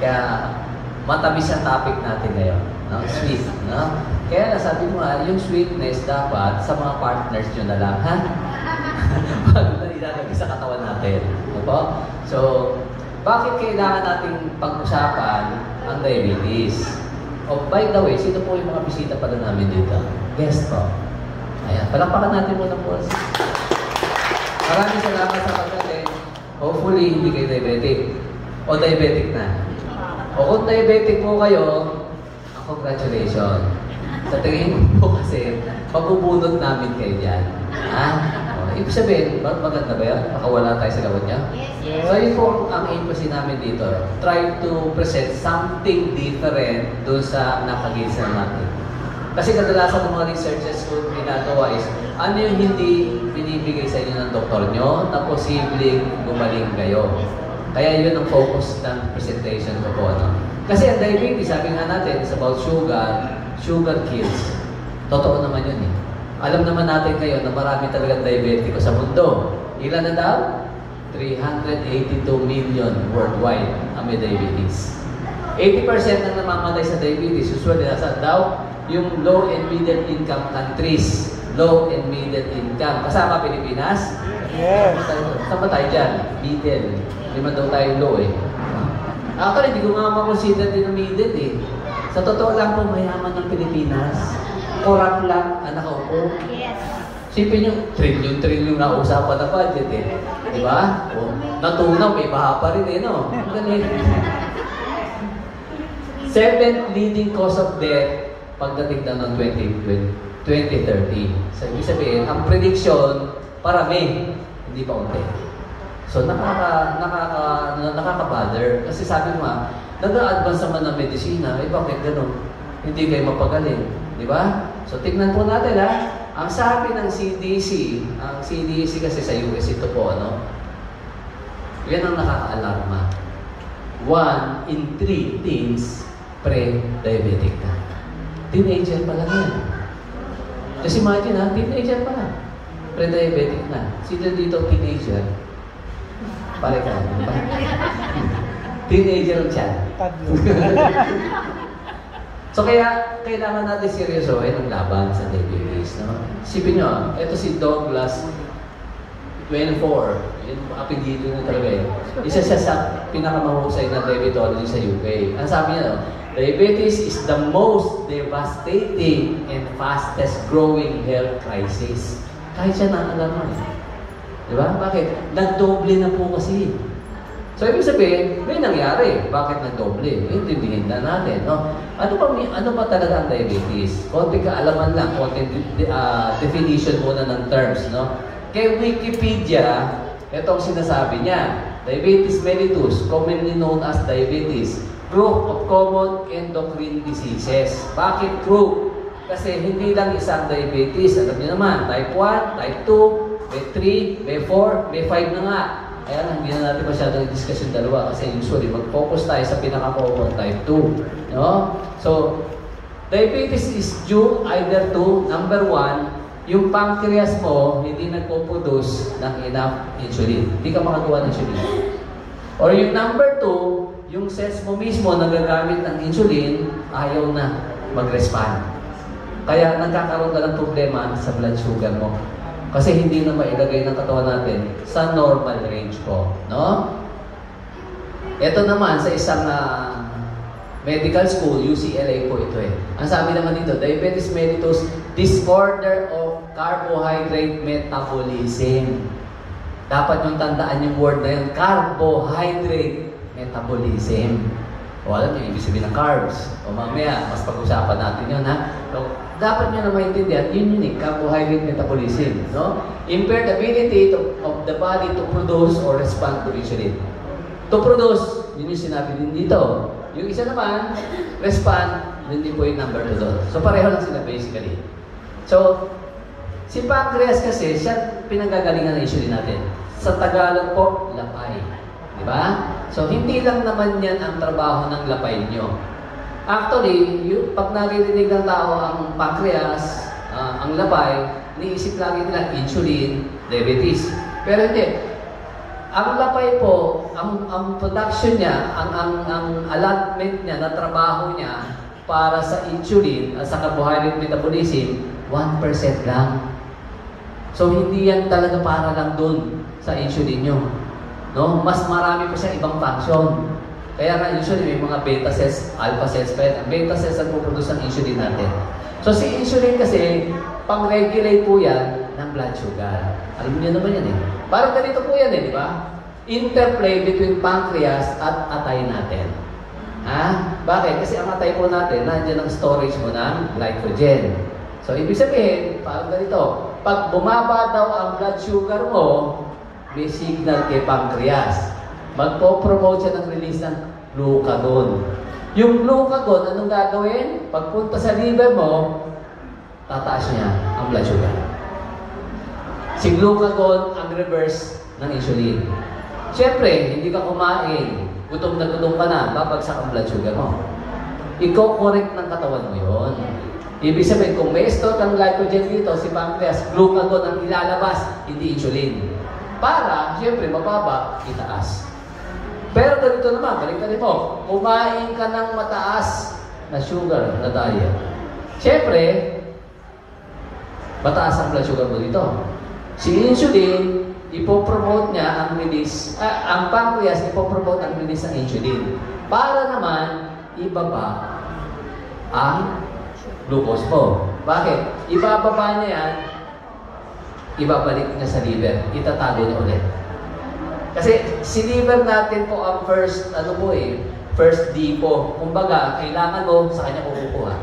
Kaya matamis ang topic natin ngayon. No? Sweet. No? Kaya nasabi mo yung sweetness dapat sa mga partners nyo na lang, ha? Bago na ilalagay sa katawan natin. Diba? So, bakit kailangan nating pag-usapan ang diabetes? Oh, by the way, sino po yung mga bisita pala namin dito? Guest po. Ayan, palakpakan natin muna po. Maraming salamat sa pagdating. Hopefully, hindi kayo diabetic. O diabetic na. O kung diabetic po kayo, congratulations. Sa tingin po kasi, mabubunot namin kayo dyan. Ha? O, ibig sabihin, maganda ba yan? Makawala tayo sa gawin niya? Yes. So, yun po ang aim kasi namin dito. Try to present something different doon sa nakagisa natin. Kasi kadalasan ng mga researchers ko ginagawa is, ano yung hindi binibigay sa inyo ng doktor nyo na posibleng gumaling kayo. Kaya yun ang focus ng presentation ko po. No? Kasi ang diabetes, sabi nga natin, is about sugar. Sugar kills. Totoo naman yun eh. Alam naman natin kayo na marami talagang diabetiko sa mundo. Ilan na daw? 382 million worldwide ang may diabetes. 80% ng namamatay sa diabetes, usually nasa daw yung low and middle income countries. Low and middle income. Kasama Pilipinas? Yes. Saan ba tayo dyan? Middle. Lima daw tayo low eh. Actually, hindi ko nga makonsider din ang middle eh. Sa totoo lang po, mayaman ng Pilipinas. Corrupt lang ang nakaupo. Yes. Sipin yung trillion na usapan na budget eh. Di ba? O, natunaw, may baha pa rin eh, no? Galing. 7th leading cause of death pagdating na ng 2030. So, ibig sabihin, ang prediction, parami, hindi pa unti. So, nakaka-bother. Kasi sabi mo nag-a-advance naman ng medisina, bakit gano'n? Hindi kayo mapagaling. Di ba? So, tignan po natin, Ang sabi ng CDC, ang CDC kasi sa US ito po, yan ang nakaka-alarma. 1 in 3 teens pre-diabetic na. Teenager pa lang yan. Just imagine teenager pa lang. Pre-diabetic na. Sino dito teenager? Pare ka. Teenager ang tiyan. So kaya, kailangan natin seryosohin ang laban sa diabetes. No? Sipin nyo, ito si Douglas 24. Yung apelido na talaga eh. Isa siya sa pinakamahusay na diabetologist sa UK. Ang sabi niya, diabetes is the most devastating and fastest growing health crisis. Kahit siya nakalaman. Di ba? Bakit? Nagdoble na po kasi. So, ibig sabihin, may nangyari. Bakit nagdoble? Intindihin na natin. No? Ano ba talaga ang diabetes? Konting kaalaman lang, konting definition muna ng terms. No? Kay Wikipedia, ito ang sinasabi niya. Diabetes mellitus, commonly known as diabetes, group of common endocrine diseases. Bakit group? Kasi hindi lang isang diabetes. Alam niyo naman, type 1, type 2, may 3, may 4, may 5 na nga. Kaya lang, hindi na natin masyadong i-discuss yung dalawa kasi usually mag-focus tayo sa pinaka-common type 2. No? So, diabetes is due either to, number 1, yung pancreas mo hindi nagpo-produce ng enough insulin. Hindi ka makagawa ng insulin. Or yung number 2, yung cells mo mismo nagagamit ng insulin, ayaw na mag-respond. Kaya nagkakaroon ka ng problema sa blood sugar mo. Kasi hindi na mailagay ng katawan natin sa normal range ko. No? Ito naman sa isang medical school, UCLA po ito eh. Ang sabi naman dito, diabetes mellitus, disorder of carbohydrate metabolism. Dapat yung tandaan yung word na yun, carbohydrate metabolism. O alam niyo, ibig sabihin ng carbs. O mamaya, mas pag-usapan natin yun, So, dapat nyo na maintindihan, yun carbohydrate metabolism. No? Impaired ability of the body to produce or respond to insulin. To produce, yun yung sinabi din dito. Yung isa naman, respond, hindi po yung number 2 doon. So pareho lang sila basically. So, si pancreas kasi, siya pinanggagalingan ng insulin natin. Sa Tagalog po, lapay. Diba? So, hindi lang naman yan ang trabaho ng lapay nyo. Actually, pag naririnig ng tao ang pancreas, ang lapay, iniisip lagi nila insulin, diabetes. Pero hindi. ang lapay po, ang production niya, ang allotment niya na trabaho niya para sa insulin at sa carbohydrate metabolism, 1% lang. So, hindi yan talaga para lang dun sa insulin nyo. No? Mas marami pa siya ibang function. Kaya nga usually may mga beta cells, alpha cells pa yan. Ang beta cells ang puproduce ng insulin natin. So, si insulin kasi, pang-regulate po yan ng blood sugar. Alam niyo naman yan eh. Parang ganito po yan eh, di ba? Interplay between pancreas at atay natin. Ha? Bakit? Kasi ang atay po natin, nandiyan ang storage mo ng glycogen. So, ibig sabihin, parang ganito, pag bumaba daw ang blood sugar mo, may signal kay pancreas. Magpo-promote siya ng release ng glucagon. Yung glucagon, anong gagawin? Pagpunta sa liver mo, tataas niya ang blood sugar. Si glucagon ang reverse ng insulin. Siyempre, hindi ka kumain. Gutom na gutom ka na, babagsak ang blood sugar mo. Iko-correct ng katawan mo yun. Ibig sabihin, kung may store ng glycogen dito, si pancreas, glucagon ang ilalabas, hindi insulin. Para, siyempre, mababa, itaas. Pero ganito naman, baliktad mo, kumain ka ng mataas na sugar na diet. Siyempre, mataas ang blood sugar mo dito. Si insulin, ipopromote niya ang release, ang pancreas, ipopromote ang release ng insulin. Para naman, ibaba ang glucose mo. Bakit? Ibababa niya yan, ibabalik niya sa liver. Itatago niya ulit. Kasi si liver natin po ang first depot. Kumbaga, kailangan mo, sa kanya kukuha.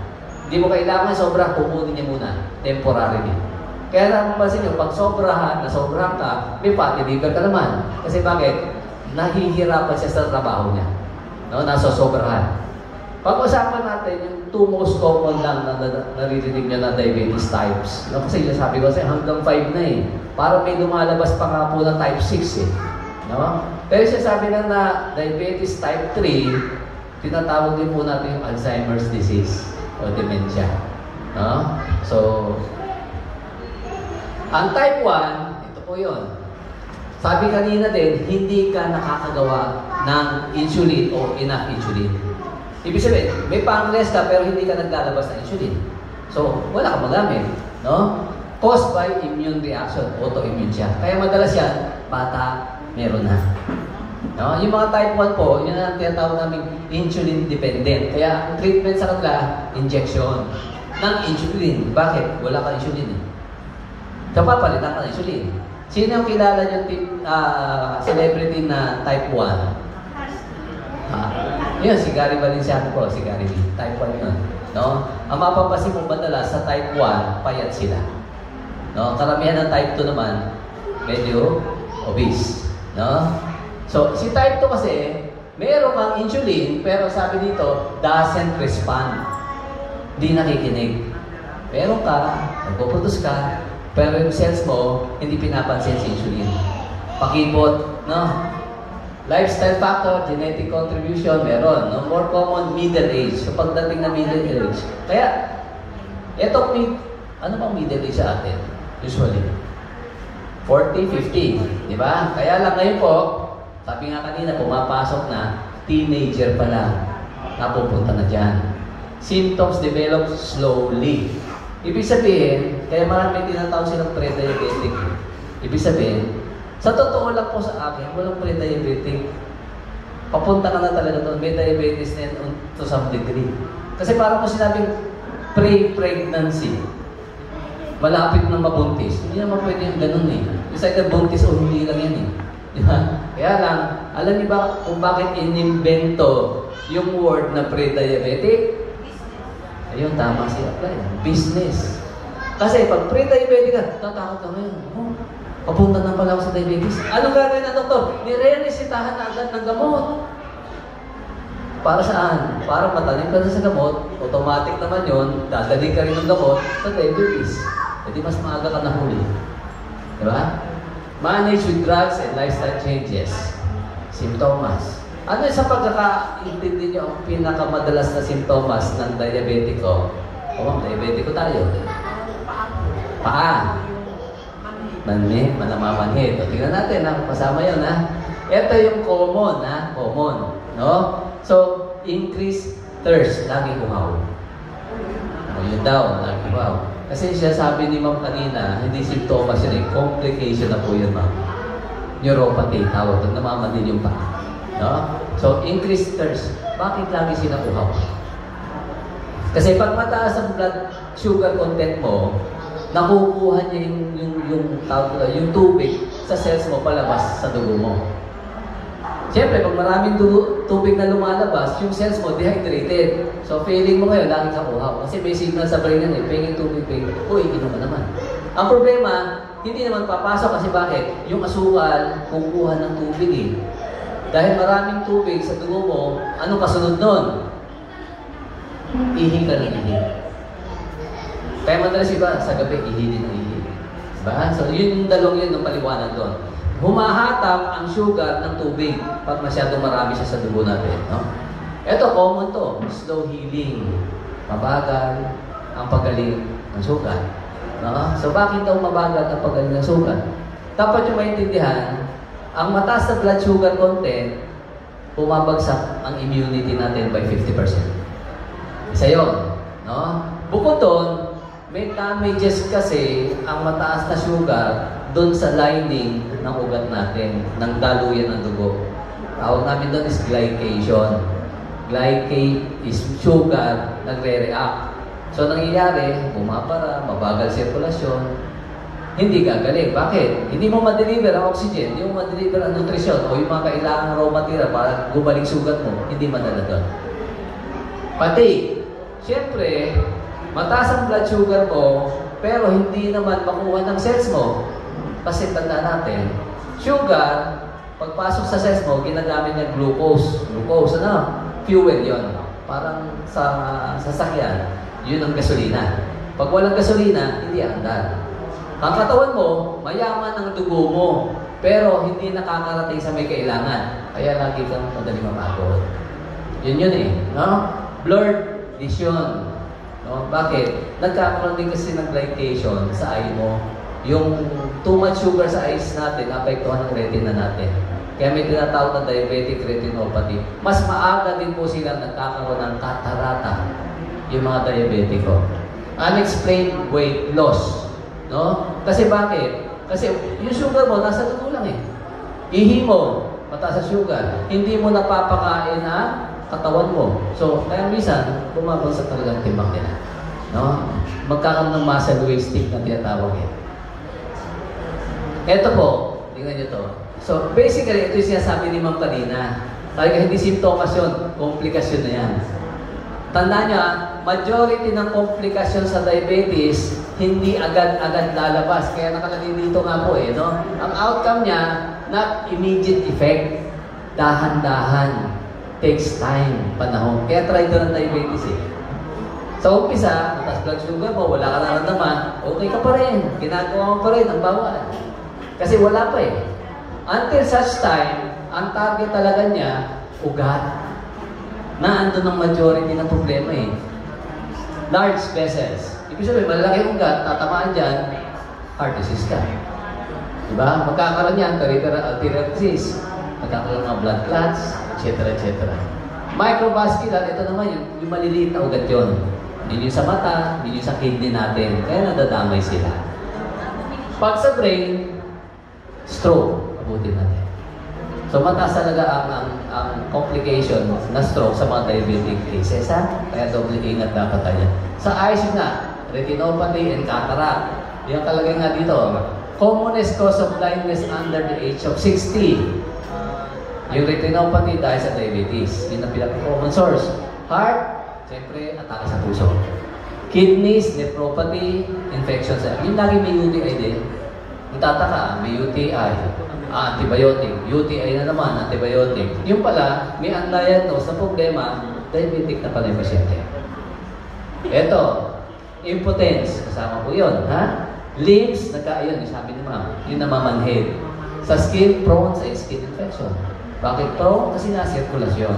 Hindi mo kailangan sobra, kukunin niya muna. Temporarily. Kaya napansin nyo, pag nasobrahan ka, may fatty liver ka naman. Kasi bakit? Nahihirapan siya sa trabaho niya. No? Nasosobrahan. Pag-usapan natin yung two most common lang na naririnig nyo na diabetes types. No? Kasi sabi ko, hanggang 5 na eh. Parang may lumalabas pa nga po na type 6 eh. No? Pero siya sabi na diabetes type 3, tinatawag din po natin yung Alzheimer's disease o dementia. No? So, ang type 1, ito po yun. Sabi kanina din, hindi ka nakakagawa ng insulin o enough insulin. Ibig sabihin, may pancreas ka pero hindi ka naglalabas ng insulin. So, wala ka magamit. No? Caused by immune reaction, autoimmune siya. Kaya madalas yan, bata, meron na. No? Yung mga type 1 po, yun ang tinatawag namin insulin dependent. Kaya ang treatment sa kanila, injection ng insulin. Bakit? Wala ka insulin eh. So, papalitan ka ng insulin. Sino yung kilala yung celebrity na type 1? Yun, si Gary Valenciano po, si Gary V. Type 1 yun. No? Ang mapapansin mo madalas sa type 1, payat sila. No? Karamihan ng type 2 naman, medyo obese. No? So, si type 2 kasi, meron kang insulin, pero sabi dito, doesn't respond. Di nakikinig. Meron ka, nagpo-produce ka, pero yung cells mo, hindi pinapansin si insulin. Pakipot, no? Lifestyle factor, genetic contribution, meron. No? More common, middle age. So, pagdating na middle age. Kaya, ano bang middle age sa atin? Usually. 40, 50. Di ba? Kaya lang ngayon po, sabi nga kanina, pumapasok na, teenager pa lang, napupunta na dyan. Symptoms develop slowly. Ibig sabihin, kaya marami tinatawag silang pre-diabetic. Ibig sabihin, sa totoo lang po sa akin, walang pre-diabetic. Papunta ka na talaga doon, may diabetes na yun to some degree. Kasi parang kung sinabing pre-pregnancy, malapit na mabuntis, hindi naman pwede yung ganun eh. It's either buntis o hindi lang yan eh. Di ba? Kaya lang, alam niyo ba kung bakit inimbento yung word na pre-diabetic? Ayun, tama siya apply. Business. Kasi pag pre-diabetic ka, tatakot ka ngayon. Oh, papunta na pala ako sa diabetes. Anong gagawin ng doktor? Nire-resitahan na agad ng gamot. Para saan? Para matanim ka na sa gamot, automatic naman yun, dadali ka rin ng gamot sa diabetes. Hindi mas maaga ka nahuli. Diba? Manage with drugs and lifestyle changes. Simptomas. Ano sa pagkakaintindi nyo ang pinakamadalas na simptomas ng diabetiko? O, diabetiko tayo. Paa. namamanhid. O, tingnan natin, kasama yun, ha? Ito yung common, ha? Common, no? So, increase thirst, lagi uhaw. O, yun daw, lagi uhaw. Kasi siya sabi ni Ma'am kanina, hindi symptoms yun, complication na po yun, Ma'am. Neuropathy, tawag doon, namamanhid yung paa. No? So, increase thirst. Bakit lagi sila uhaw? Kasi pag mataas ang blood sugar content mo, nakukuha niya yung tubig sa cells mo palabas sa dugo mo. Siyempre, pag maraming tubig na lumalabas, yung cells mo dehydrated. So, feeling mo ngayon, lagi ka uhaw. Kasi may signal sa brain yan pengin tubig. Uy, inom ka naman. Ang problema, hindi naman papasok kasi bakit? Yung asukal, kukuha ng tubig eh. Dahil maraming tubig sa dugo mo, anong kasunod nun? Ihi ka ng ihi. Kaya madalas iba, sa gabi, ihi din ng ihi. Diba? So, yun yung dalawang yun ng paliwanag doon. Humahatak ang sugar ng tubig pag masyadong marami siya sa dugo natin. No? Ito, common to. Slow healing. Mabagal ang pagaling ng sugar. No? So, bakit daw mabagal ang pagaling ng sugar? Dapat yung maintindihan, ang mataas na blood sugar content, bumabagsak ang immunity natin by 50%. Isa yun. No? Bukod doon, may damages kasi ang mataas na sugar doon sa lining ng ugat natin, ng daluyan ng dugo. Tawag namin doon is glycation. Glycate is sugar, nagre-react. So, nangyayari, bumabara, mabagal sirkulasyon, hindi gagaling. Bakit? Hindi mo ma-deliver ang oxygen, hindi mo ma-deliver ang nutrisyon o yung mga kailangang raw material para gumaling sugat mo, hindi madala doon. Pati, siyempre, mataas ang blood sugar mo, pero hindi naman makuha ng cells mo. Kasi tanda natin, sugar, pagpasok sa cells mo, ginagamit niya glucose. Glucose, ano? Fuel yon. Parang sa sasakyan, yun ang gasolina. Pag walang gasolina, hindi andar. Ang katawan mo, mayaman ang dugo mo, pero hindi nakakarating sa may kailangan. Kaya lagi kang madali mapagod. Yun eh. No? Blurred vision. No? Bakit? Nagkakaroon din kasi ng glycation sa eye mo. Yung too much sugar sa eyes natin, apektuhan ng retina natin. Kaya may tinatawag na diabetic retinopathy. Mas maaga din po sila nagkakaroon ng katarata, yung mga diabetiko. Unexplained weight loss. No? Kasi bakit? Kasi yung sugar mo, nasa dugo lang eh. Ihi mo, mataas sa sugar. Hindi mo napapakain ang katawan mo. So, kaya minsan, bumabagsak talagang timbang nila. No? Magkakaroon ng muscle wasting na tinatawag eh. Ito po, tingnan nyo to. So, basically, ito yung sinasabi ni Ma'am kanina. Talaga hindi simptomas yun, komplikasyon na yan. Tandaan nyo, majority ng komplikasyon sa diabetes, hindi agad-agad lalabas. Kaya nakalagay dito nga po eh, no? Ang outcome niya, not immediate effect. Dahan-dahan. Takes time, panahon. Kaya try doon ang diabetes eh. Sa umpisa, mataas blood sugar mo, wala ka nararamdaman, okay ka pa rin. Ginagawa mo pa rin ang bawal. Kasi wala pa eh. Until such time, ang target talaga niya, ugat. Na andun ang majority ng problema eh. Large vessels. Ibig sabihin, malaki ugat, tatamaan dyan, heart disease ka. Diba? Magkakaroon yan, arterial disease, magkakaroon ng blood clots, etc. etc. Microvascular, ito naman yung maliliit na ugat yun. Yun yung sa mata, yun yung sa kidney natin. Kaya nadadamay sila. Pag sa brain, stroke, abutin natin. So mataas talaga ang complication na stroke sa mga diabetic cases, ha? Kaya doble ingat dapat tayo. Sa eyes yun na, retinopathy and cataract. Yung kalagay nga dito, commonest cause of blindness under the age of 60. Yung retinopathy dahil sa diabetes. Yun ang pinaka-common source. Heart, siyempre, atake sa puso. Kidneys, nephropathy, infection sa... Yung lagi may UTI din. Magtataka, may UTI, antibiotic. UTI na naman, antibiotic. Yung pala, may undiagnosed na problema, diabetic na pala yung pasyente. Ito, impotence, kasama po yun, ha? Limbs, ayun, sabi ni ma'am, yung namamanhid. Sa skin, prone sa skin infection. Bakit prone? Kasi na-sirkulasyon.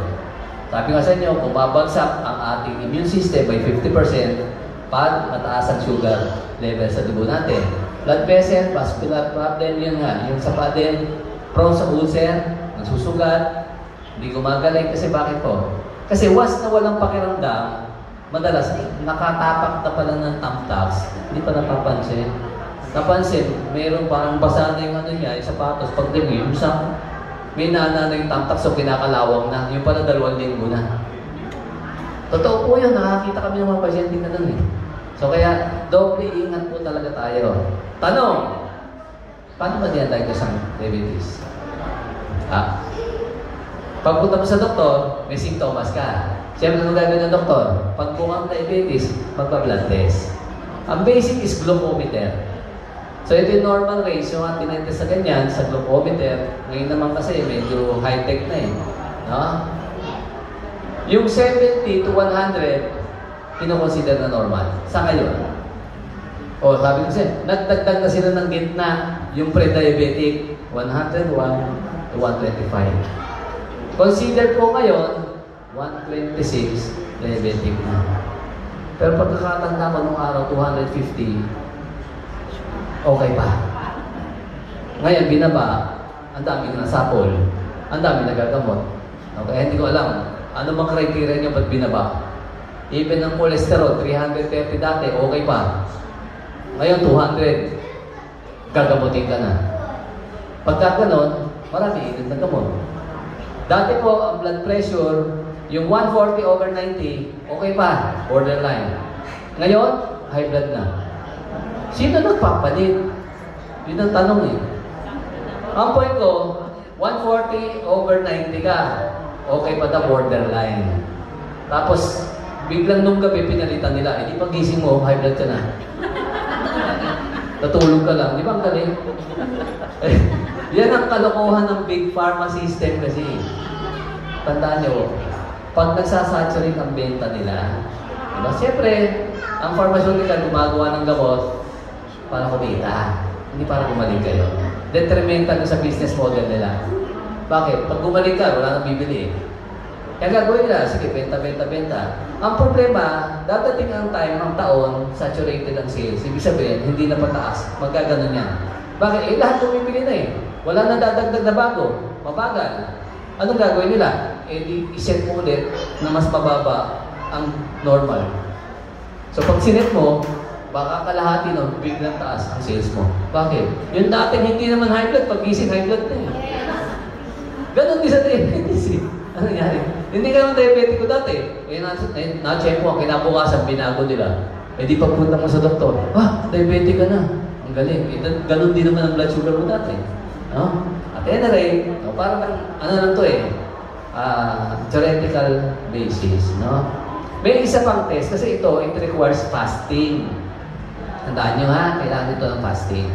Sabi nga sa inyo, kung babagsak ang ating immune system by 50%, pag mataas ang sugar level sa dugo natin. blood vessel, vascular problem, yun nga. Yung sa paden, prone sa ulcer, nagsusugat, hindi gumagaling. Kasi bakit po? Kasi once na walang pakiramdam, madalas, nakatapak na pala ng tamtaps, hindi pa napapansin. Napansin, mayroon parang basa na yung ano niya, yung sapatos, pag tingin, yung may nana na yung tamtaps, so kinakalawang na. Yung pala 2 linggo na. Totoo po yun, nakakita kami ng mga pasyente na nun eh. So kaya, doble ingat po talaga tayo. Tanong, paano ba diagnose ang diabetes? Pagpunta mo sa doktor, may simptomas ka. Siyempre, ano gagawin ng doktor? Pag mukhang diabetes, magpa-blood test. Ang basic is glucometer. So ito yung normal range, yung tinetest sa ganyan, sa glucometer. Ngayon naman kasi, medyo high-tech na eh. No? Yung 70 to 100, kinoconsider na normal. Sa kayo? O, sabi ko siya, nagdagdag na sila ng gitna, yung pre-diabetic, 101 to 125. Consider po ngayon, 126, diabetic na. Pero pagkakatanda ko nung araw, 250, okay pa. Ngayon, binaba, ang daming nasapol, ang daming nagagamot. Okay, hindi ko alam, ano bang criteria niyo ba't binaba? Even ang cholesterol, 330 dati, okay pa. Ngayon, 200, gagamutin ka na. Pagka ganon, marami init na gamot. Dati po, ang blood pressure, yung 140/90, okay pa, borderline. Ngayon, high blood na. Sino nagpapalit? Yun ang tanong eh. Ang point ko, 140/90 ka, okay pa na borderline. Tapos, biglang nung gabi pinalitan nila, hindi pagising mo, high blood ka na. Natulog ka lang, di ba ang galing? Yan ang kalokohan ng big pharma system kasi. Tandaan nyo, pag nagsasaturate ang benta nila, diba? Siyempre, ang pharmaceutical gumagawa ng gamot para kumita, hindi para gumaling kayo. Detrimental sa business model nila. Bakit? Pag gumaling ka, wala nang bibili. Kaya gagawin nila, sige, benta. Ang problema, dadating ang time ng taon, saturated ang sales. Ibig sabihin, hindi na pataas. Magkaganon yan. Bakit? Lahat bumibili na eh. Wala na dadagdag na bago. Mabagal. Anong gagawin nila? I-set mo ulit na mas mababa ang normal. So pag sinet mo, baka kalahati nun, biglang taas ang sales mo. Bakit? Yung dating hindi naman high blood, pag-gising high blood na eh. Ganon din sa diabetes eh. Ano nangyari? Hindi ka naman diabetic ko dati. Na-check mo, kinabukasan, binago nila. Di pagpunta mo sa doktor, diabetic ka na. Ang galing. Ganon din naman ang blood sugar mo dati. No? At anyway, parang ano lang to eh, theoretical basis, no? May isa pang test, kasi it requires fasting. Tandaan nyo ha, kailangan ito ng fasting.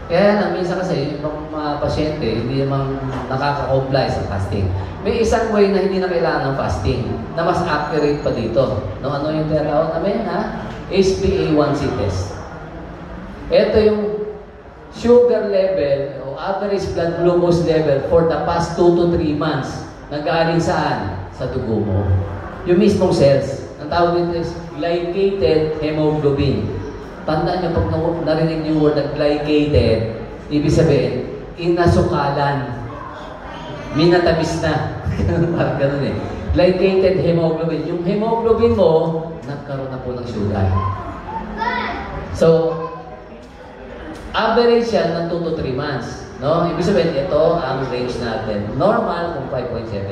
Kaya lang, minsan kasi, yung mga pasyente, hindi naman nakaka-comply sa fasting. May isang way na hindi na kailangan ng fasting, na mas accurate pa dito. No, ano yung tinatawag namin, ha? HbA1c test. Ito yung sugar level o average blood glucose level for the past 2 to 3 months. Nag-aaling saan? Sa dugo mo. Yung mismong cells. Ang tawag dito is glycated hemoglobin. Tandaan nyo, pag narinig yung word na glycated, ibig sabihin, inasukalan. Minatamis na. Parang ganun eh. Glycated hemoglobin. Yung hemoglobin mo, nagkaroon na po ng sugar. So, average yan ng 2 to 3 months. No? Ibig sabihin, ito ang range natin. Normal kung 5.7.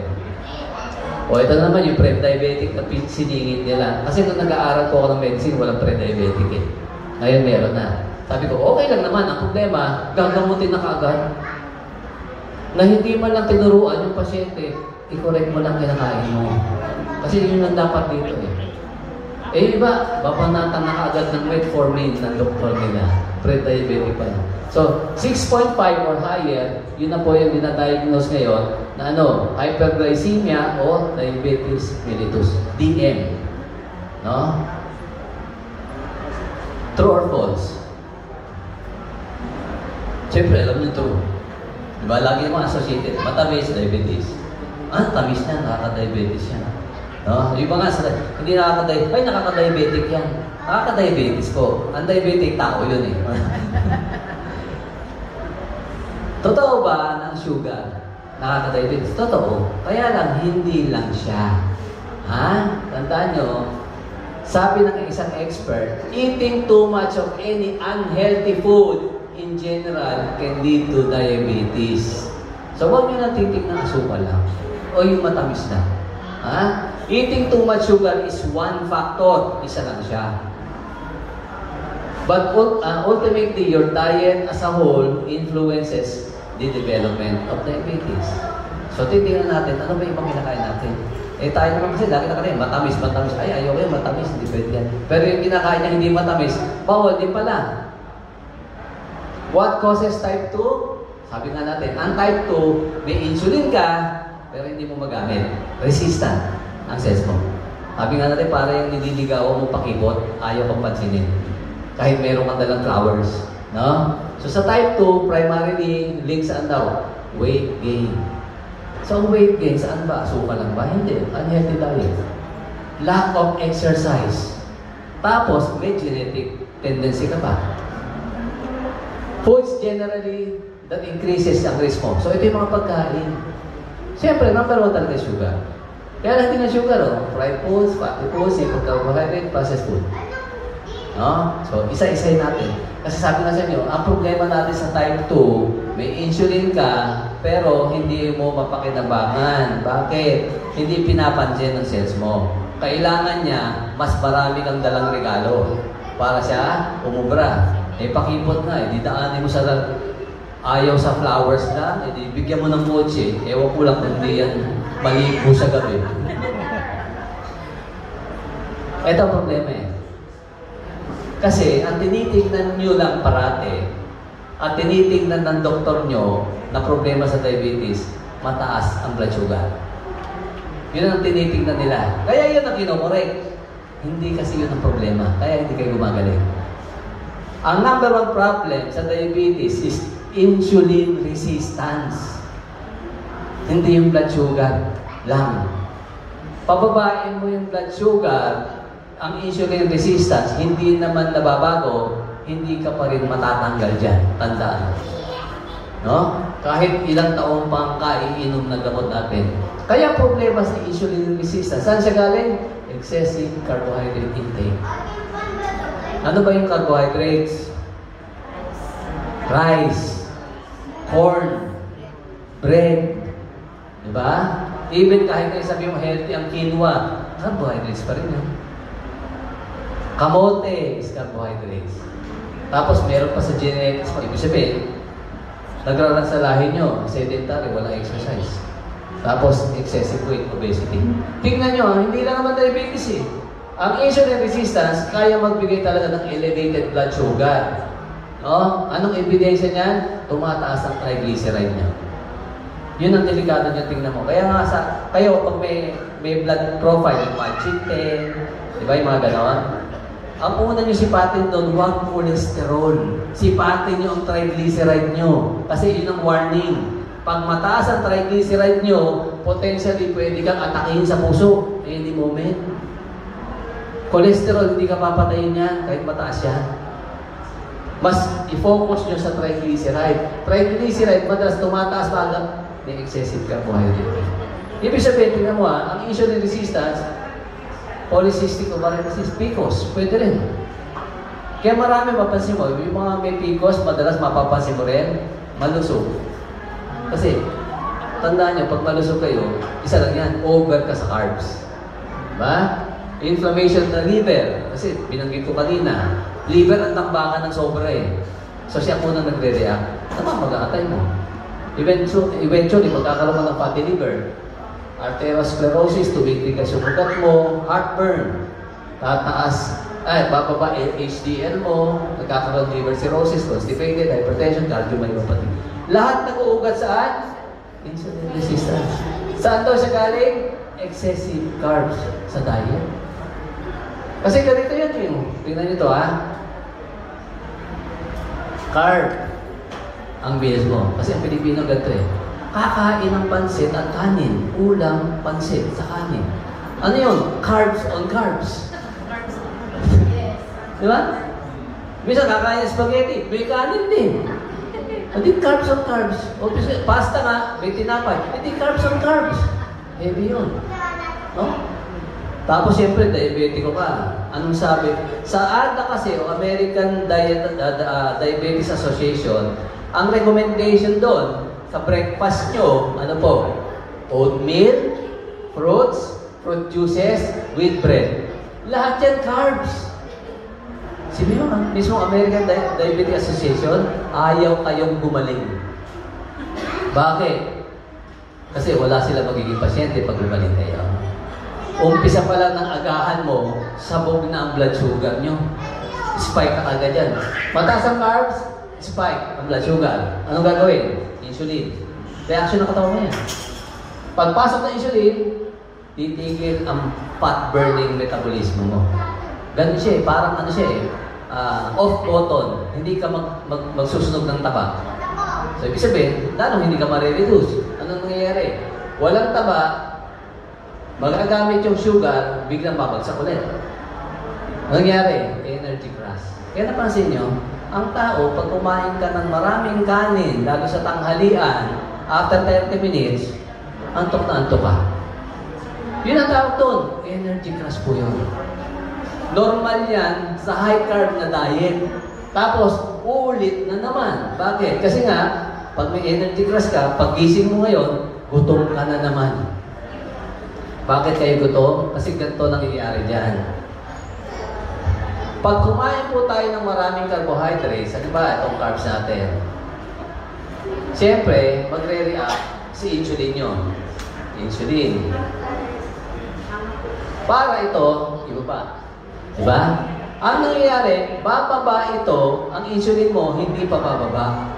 O ito naman yung pre-diabetic na siningit nila. Kasi nung nag-aaral po ako ng medicine, walang pre-diabetic eh. Ngayon meron na. Sabi ko, okay lang naman. Ang problema, gagamutin na kaagad. Na hindi man lang tinuruan yung pasyente, i-correct mo lang kinakain mo. Kasi yun ang dapat dito eh. Eh iba, bapanatan na kaagad ng metformin ng doktor nila. Pre-diabetic pa lang. So, 6.5 or higher, yun na po yung dinadiagnose ngayon na ano, hyperglycemia o diabetes mellitus. DM. No? True or false? Siyempre, alam niyo true. Diba? Lagi naman associated. Matamis, diabetes. Tamis niya, nakaka-diabetes yan. No? Yung mga hindi nakaka-diabetic yan. Nakaka-diabetes po. Ang diabetic, tao yun eh. Totoo ba ng sugar nakaka-diabetes? Totoo. Kaya lang, hindi lang siya. Ha? Tandaan nyo, sabi ng isang expert, eating too much of any unhealthy food in general can lead to diabetes. So, huwag nyo natitig ng asukal lang. O yung matamis lang. Ha? Eating too much sugar is one factor. Isa lang siya. But ultimately, your diet as a whole influences the development of diabetes. So, titingnan natin, ano ba yung kinakain natin? Eh, tayo naman kasi, lagi na kanina, matamis. Ay, ayaw kayo, matamis, hindi pwede yan. Pero yung kinakain niya hindi matamis, bawal din pala. What causes type 2? Sabi nga natin, ang type 2, may insulin ka, pero hindi mo magamit. Resistant ang cells mo. Sabi nga natin, para yung nililigawan mo pakipot, ayaw kang pansinin. Kahit meron kang dalang flowers. No? So sa type 2, primarily, link saan daw? Weight gain. So ang weight gain, saan ba? Asukal lang ba? Hindi. Unhealthy diet. Lack of exercise. Tapos, may genetic tendency ka pa. Foods generally that increases ang risk mo. So ito yung mga pagkain. Siyempre, number 1 talaga sugar. Kaya lang din ang sugar, oh. Fried foods, fatty foods, carbohydrate, processed food. No? So, isa-isahin natin. Kasi sabi na sa inyo, ang problema natin sa type 2, may insulin ka, pero hindi mo mapakinabangan. Bakit? Hindi pinapansin ng cells mo. Kailangan niya, mas marami kang dalang regalo para siya umubra. Eh, pakipot nga, eh. Didaanin mo sa ayaw sa flowers na, eh, bigyan mo ng kotse, ewan ko lang kung hindi yan maligo sa gabi. Ito ang problema eh. Kasi, ang tinitingnan nyo lang parate, at tinitingnan ng doktor nyo na problema sa diabetes, mataas ang blood sugar. Yun ang tinitingnan nila. Kaya yun ang kinokorek. Hindi kasi yun ang problema. Kaya hindi kayo gumagaling. Ang number 1 problem sa diabetes is insulin resistance. Hindi yung blood sugar lang. Pababain mo yung blood sugar, ang insulin resistance, hindi naman nababago, hindi ka pa rin matatanggal dyan. Tandaan. No? Kahit ilang taong pang kaiinom na gamot natin. Kaya problema sa insulin resistance. Saan siya galing? Excessive carbohydrate intake. Ano ba yung carbohydrates? Rice, corn, bread. Diba? Even kahit na sabi mo healthy ang quinoa, carbohydrates pa rin yun. Kamote is carbohydrates. Tapos meron pa sa genetics pa. Ibig sabihin, nagraran sa lahi nyo, sedentary, walang exercise. Tapos excessive weight, obesity. Tingnan nyo, hindi lang naman diabetes eh. Ang insulin resistance, kaya magbigay talaga ng elevated blood sugar. No? Anong ebidensya niyan? Tumataas ang triglyceride niya. Yun ang delikado niya, tingnan mo. Kaya nga kayo, pag may blood profile, yung panchitin, di ba yung mga gano'n? Ang una nyo sipatin doon, huwag cholesterol. Sipatin nyo ang triglyceride nyo. Kasi yun ang warning. Pag mataas ang triglyceride nyo, potentially pwede kang atakihin sa puso. Any moment. Cholesterol, hindi ka papatayin yan kahit mataas yan. Mas i-focus nyo sa triglyceride. Triglyceride, madalas tumataas baga, may excessive carbohydrate. Ibig sabihin, tingnan mo ang insulin resistance, polycystic ovarian disease, PCOS, pwede rin. Kaya marami mapansin mo, yung mga may PCOS, madalas mapapansin mo rin, malusog. Kasi, tandaan nyo, pag malusog kayo, isa lang yan, over ka sa carbs. Diba? Inflammation ng liver. Kasi, binanggit ko kanina, liver ang tambakan ng sobra eh. So, siya muna nagre-react. Tama, mag-aatay mo. Eventually, magkakaroon mo ng fatty liver. Arteriosclerosis, tumitigas yung ugat mo, heartburn, tataas, bababa HDL mo, nagkakaroon ng liver cirrhosis, constipated, hypertension, cardiomyopathy. Lahat nag-uugat saan? Insulin resistance. Saan daw siya galing? Excessive carbs sa diet. Kasi ganito yan yung, tingnan nyo ito carb ang bihis mo. Kasi ang Pilipino ganito eh. Kakain ng pansit at kanin. Ulam, pansit sa kanin. Ano yun? Carbs on carbs. Di ba? Minsan kakain ng spaghetti, may kanin din. Hindi carbs on carbs. Obviously, pasta nga, may tinapay. Hindi carbs on carbs. Heavy yun. No? Tapos, siyempre, diabetico ka. Anong sabi? Sa ADA kasi, o American Diabetes Association, ang recommendation doon, sa breakfast nyo, ano po? Oatmeal, fruits, fruit juices, with bread. Lahat yan carbs. Sabi mo, mismo American Diabetes Association, ayaw kayong gumaling. Bakit? Kasi wala sila magiging pasyente pag gumaling kayo. Umpisa pa lang ng agahan mo, sabog na ang blood sugar nyo. Spike ka agad yan. Mataas ang carbs, spike ang blood sugar. Anong gagawin? Insulin. Reaction ng katawan mo yan. Pagpasok ng insulin, titigil ang fat-burning metabolismo mo. Ganun siya eh. Parang ano siya eh. Off button. Hindi ka magsusunog ng taba. So, ibig sabihin, lalong hindi ka ma-reduce. Anong nangyayari? Walang taba, magagamit yung sugar, biglang babagsak ulit. Anong nangyayari? Energy crash. Kaya napansin nyo, ang tao, pag kumain ka ng maraming kanin, lalo sa tanghalian, after 30 minutes, antok na antok ka. Yun ang tawag doon. Energy crash po yun. Normal yan sa high carb na diet. Tapos, uulit na naman. Bakit? Kasi nga, pag may energy crash ka, pag gising mo ngayon, gutom ka na naman. Bakit kayo gutom? Kasi ganito nangyayari dyan. Pag kumain po tayo ng maraming carbohydrates, ano ba itong carbs natin? Siyempre, magre-react si insulin nyo. Insulin. Para ito, iba pa. Diba? Ang nangyayari, bababa ito, ang insulin mo, hindi pa bababa.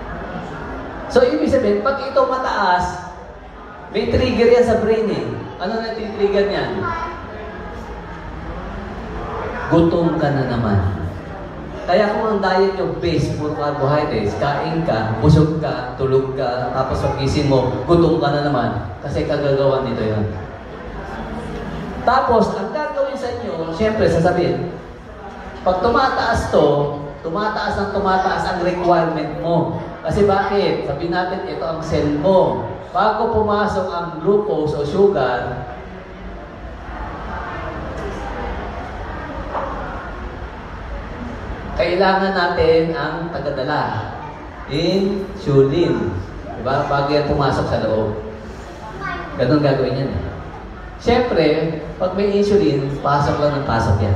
So, ibig sabihin, pag ito mataas, may trigger yan sa brain eh. Ano na trigger niyan? Gutom ka na naman. Kaya kung ang diet yung base, puro carbohydrates, kain ka, busog ka, tulog ka, tapos pag-gising mo, gutom ka na naman. Kasi kagagawan nito yun. Tapos, ang gagawin sa inyo, siyempre, sasabihin, pag tumataas to, tumataas ang requirement mo. Kasi bakit? Sabihin natin, ito ang cell mo. Bago pumasok ang glucose o sugar, kailangan natin ang tagadala. Insulin. Diba? Bago yan pumasok sa loob. Ganun gagawin yan eh. Siyempre, pag may insulin, pasok lang ng pasok yan.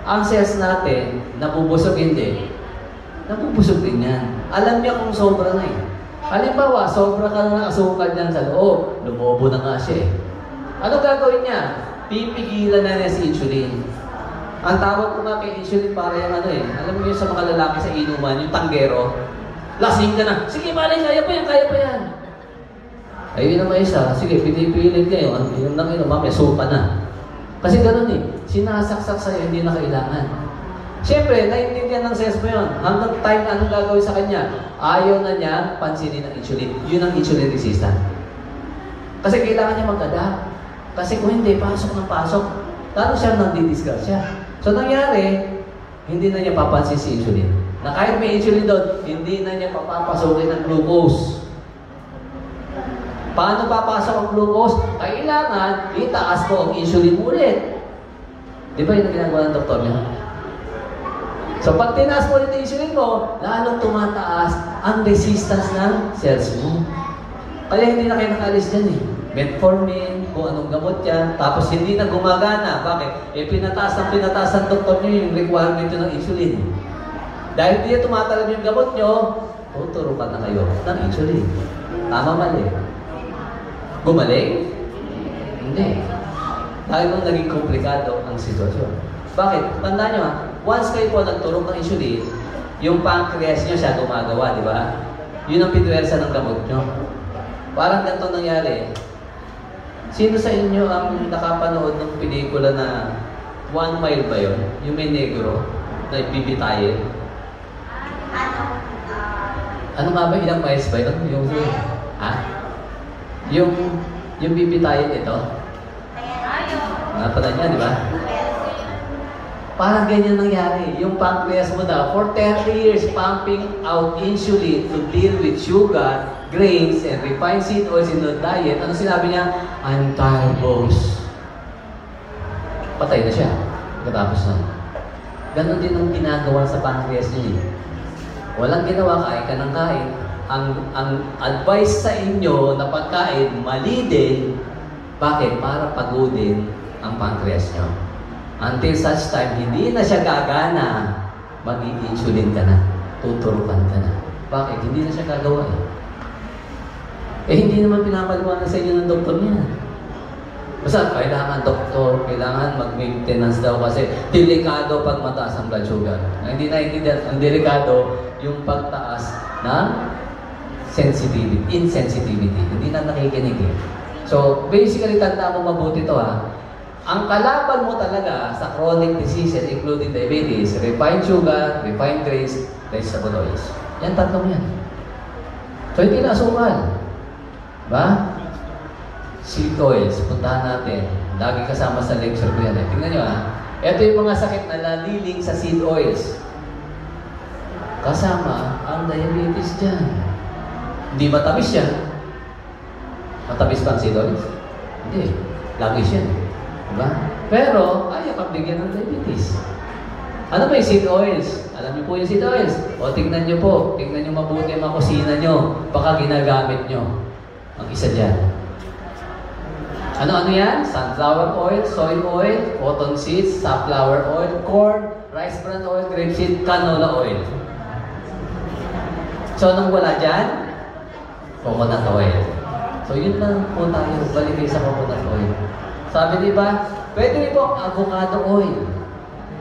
Ang cells natin, nabubusog hindi. Nabubusog din yan. Alam niya kung sobra na eh. Halimbawa, sobra ka na ng asukal dyan sa loob. Lumobo na nga siya eh. Ano gagawin niya? Pipigilan na niya si insulin. Ang tawag ko nga kay insulin para yung ano eh. Alam mo yun sa mga lalaki sa inuman, yung tanggero. Lasing ka na. Sige, malay, kaya pa yan, kaya pa yan. Ayun naman isa, sige, pinipilit kayo. Yung nang ino, mamaya, supa na. Kasi ganun eh, sinasaksak sa'yo, hindi na kailangan. Siyempre, naiintindihan ng cells mo yun. Hanggang time na anong gagawin sa kanya, ayaw na niya pansinin ang insulin. Yun ang insulin resistant. Kasi kailangan niya mag-adapt. Kasi kung hindi, pasok ng pasok, lalo siya nang-didiscuss siya. So, nangyari, hindi na niya papansin si insulin. Na kahit may insulin doon, hindi na niya papapasokin ng glucose. Paano papasok ang glucose? Kailangan itaas mo ang insulin mo ulit. Di ba yun ang ginagawa ng doktor niya? So pag tinaas mo ulit ang insulin mo, lalong tumataas ang resistance ng cells mo. Kaya hindi na kayo nakaalis dyan eh. Metformin, kung anong gamot yan, tapos hindi na gumagana. Bakit? Eh pinataas ng doktor niyo yung requirement nyo ng insulin. Dahil hindi tumatalab yung gamot nyo, tuturo ka na kayo ng insulin. Tama mali. Gumaling? Hindi. Dahil nung naging komplikado ang sitwasyon. Bakit? Tandaan nyo once kayo po nagturok ng insulin, yung pancreas nyo siya gumagawa, di ba? Yun ang pitwersa ng gamot nyo. Parang ganito nangyari. Sino sa inyo ang nakapanood ng pelikula na 1 Mile ba yun? Yung may negro na bibitayin? Ano nga ba? Ilang miles ba yun? Yung, ha? Yung bibitayin ito? Napanood niya, di ba? Parang ganyan nangyari. Yung pancreas mo daw, for 30 years, pumping out insulin to deal with sugar, grains, and refined seed oils in the diet. Ano sinabi niya? I'm tired, boss. Patay na siya. Pagkatapos na. Ganon din ang ginagawa sa pancreas niya. Walang ginawa, kain ka ng kain. Ang advice sa inyo na pagkain, mali din. Bakit? Para pagodin ang pancreas niyo. Until such time, hindi na siya gagana, mag-i-insulin ka na, tuturukan ka na. Bakit? Hindi na siya gagawa hindi naman pinapagawa na sa inyo ng doktor niya. Basta, kailangan doktor, kailangan mag-maintenance daw kasi delikado pag mataas ang blood sugar. Hindi naiintindihan, ang delikado yung pagtaas ng sensitivity, insensitivity. Hindi na nakikinig So, basically, tanda mo mabuti ito Ang kalaban mo talaga sa chronic diseases including diabetes, refined sugar, refined grains, vegetable oils. Yan, tatlong yan. So, hindi na asukal. Ba? Seed oils, puntahan natin. Lagi kasama sa lecture ko yan. Tingnan nyo Ito yung mga sakit na naliling sa seed oils. Kasama ang diabetes dyan. Hindi matamis yan. Matamis pa ang seed oils? Hindi. Lagi yan. Diba? Pero, ayaw kang bigyan ng diabetes. Ano ba yung seed oils? Alam niyo po yung seed oils. O, tingnan niyo po. Tingnan niyo mabuti ang mga kusina niyo. Baka ginagamit niyo. Ang isa dyan. Ano-ano yan? Sunflower oil, soy oil, cotton seeds, safflower oil, corn, rice bran oil, grapeseed, canola oil. So, anong wala dyan? Coconut oil. So, yun lang po tayo. Balik kayo sa coconut oil. Sabi diba, pwede rin po avocado oil.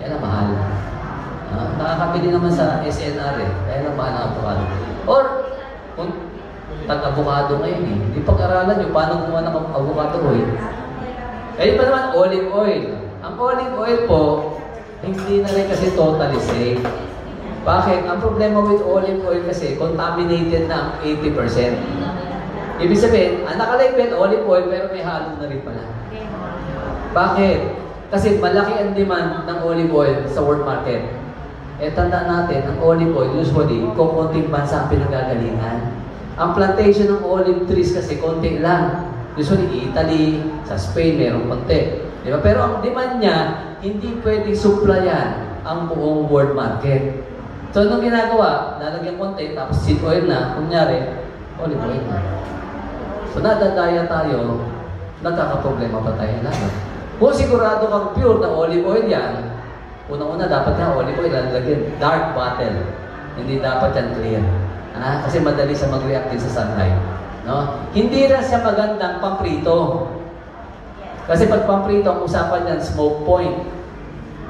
Yan ang mahal. Nakakabili naman sa SNR Kaya lang mahal ang avocado. Or, kung tag-avocado ngayon hindi pag-aralan nyo paano gumawa ng avocado oil. Kaya pa naman olive oil. Ang olive oil po, hindi na rin kasi totally safe. Bakit? Ang problema with olive oil kasi, contaminated na ang 80%. Ibig sabihin, ang nakalabel olive oil pero may halo na rin pala. Bakit? Kasi malaki ang demand ng olive oil sa world market. Tandaan natin, ang olive oil usually, kukunting bansa ang pinagagalingan. Ang plantation ng olive trees kasi konti lang. Usually, Italy, sa Spain, mayroong konti. Diba? Pero ang demand niya, hindi pwedeng supplyan ang buong world market. So, anong ginagawa? Lalagyan konti, tapos seed oil na. Kunyari, olive oil na. So, nadadaya tayo, nagkakaproblema pa tayo lahat. Kung sigurado kang pure na olive oil yan, unang-una dapat nga olive oil lalagyan dark bottle. Hindi dapat yan clear. Kasi madali siya mag-react din sa sunlight. No? Hindi rin siya magandang pamprito. Kasi pag pamprito, ang usapan yan, smoke point.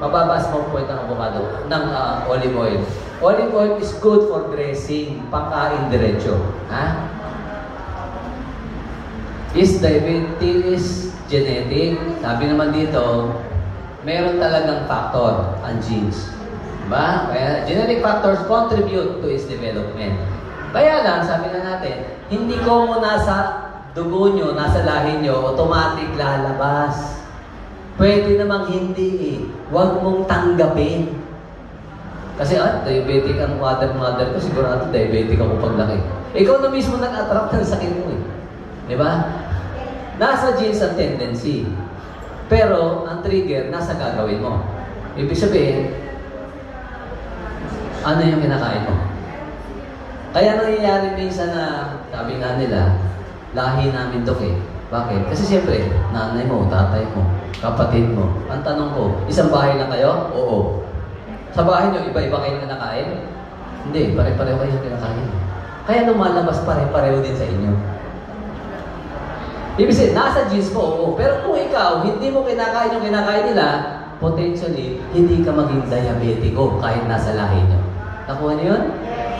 Mababa smoke point ng avocado, ng olive oil. Olive oil is good for dressing, pangkain diretso. Is diabetes genetic? Sabi naman dito, meron talagang factor, ang genes. Diba? Kaya genetic factors contribute to its development. Kaya lang, sabi na natin, hindi ko mo nasa dugo nyo, nasa lahi nyo, automatic lalabas. Pwede namang hindi Huwag mong tanggapin. Kasi diabetic ang mother ko, sigurado diabetic ako paglaki. Ikaw na mismo nag-attract ng sakit mo Diba? Nasa genes ang tendency. Pero, ang trigger, nasa gagawin mo. Ibig sabihin, ano yung kinakain mo? Kaya nangyayari minsan na, sabi nga nila, lahi namin dok Bakit? Kasi siyempre, nanay mo, tatay mo, kapatid mo. Ang tanong ko, isang bahay lang kayo? Oo. Sa bahay nyo, iba-iba kayo kinakain? Hindi, pare-pareho kayo kinakain. Kaya lumalabas pare-pareho din sa inyo. Ibig sabihin, nasa genes mo, oo. Pero kung ikaw, hindi mo kinakain yung kinakain nila, potentially, hindi ka maging diabetiko kahit nasa lahi nyo. Nakuha niyo yun? Yes.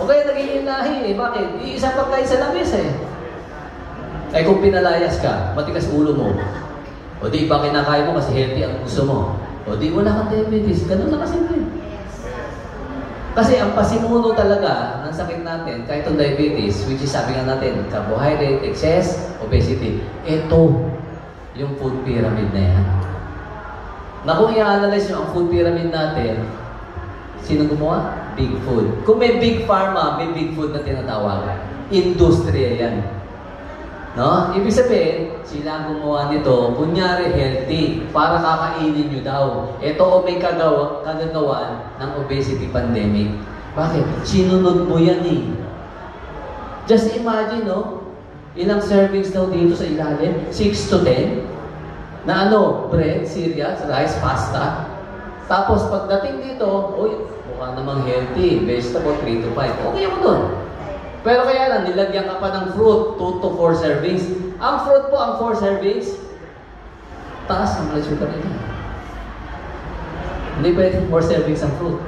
O kaya nagiging lahi Bakit? Isang pagkain sa lamis kung pinalayas ka, matigas ulo mo, o di ba kinakain mo kasi healthy ang gusto mo, o di wala kang diabetes, ganun na kasimple. Kasi ang pasimuno talaga ng sakit natin, kahit ang diabetes, which is sabi nga natin, carbohydrate, excess, obesity, ito, yung food pyramid na yan. Na kung i-analyze nyo ang food pyramid natin, sino gumawa? Big food. Kung may big pharma, may big food na tinatawag. Industriya yan. No? Ibig sabihin, sila ang gumawa nito, kunyari healthy, para kakainin nyo daw. Ito o may kagagawan ng obesity pandemic. Bakit? Sinunod mo yan eh. Just imagine, no? Ilang servings daw dito sa ilalim? 6 to 10? Na ano? Bread, cereals, rice, pasta. Tapos pagdating dito, uy, mukha namang healthy, vegetable, 3 to 5. Okay ako dun. Pero kaya lang, nilagyan ka pa ng fruit, 2 to 4 servings. Ang fruit po, ang 4 servings, taas ang blood sugar nila. Hindi pwede 4 servings ang fruit.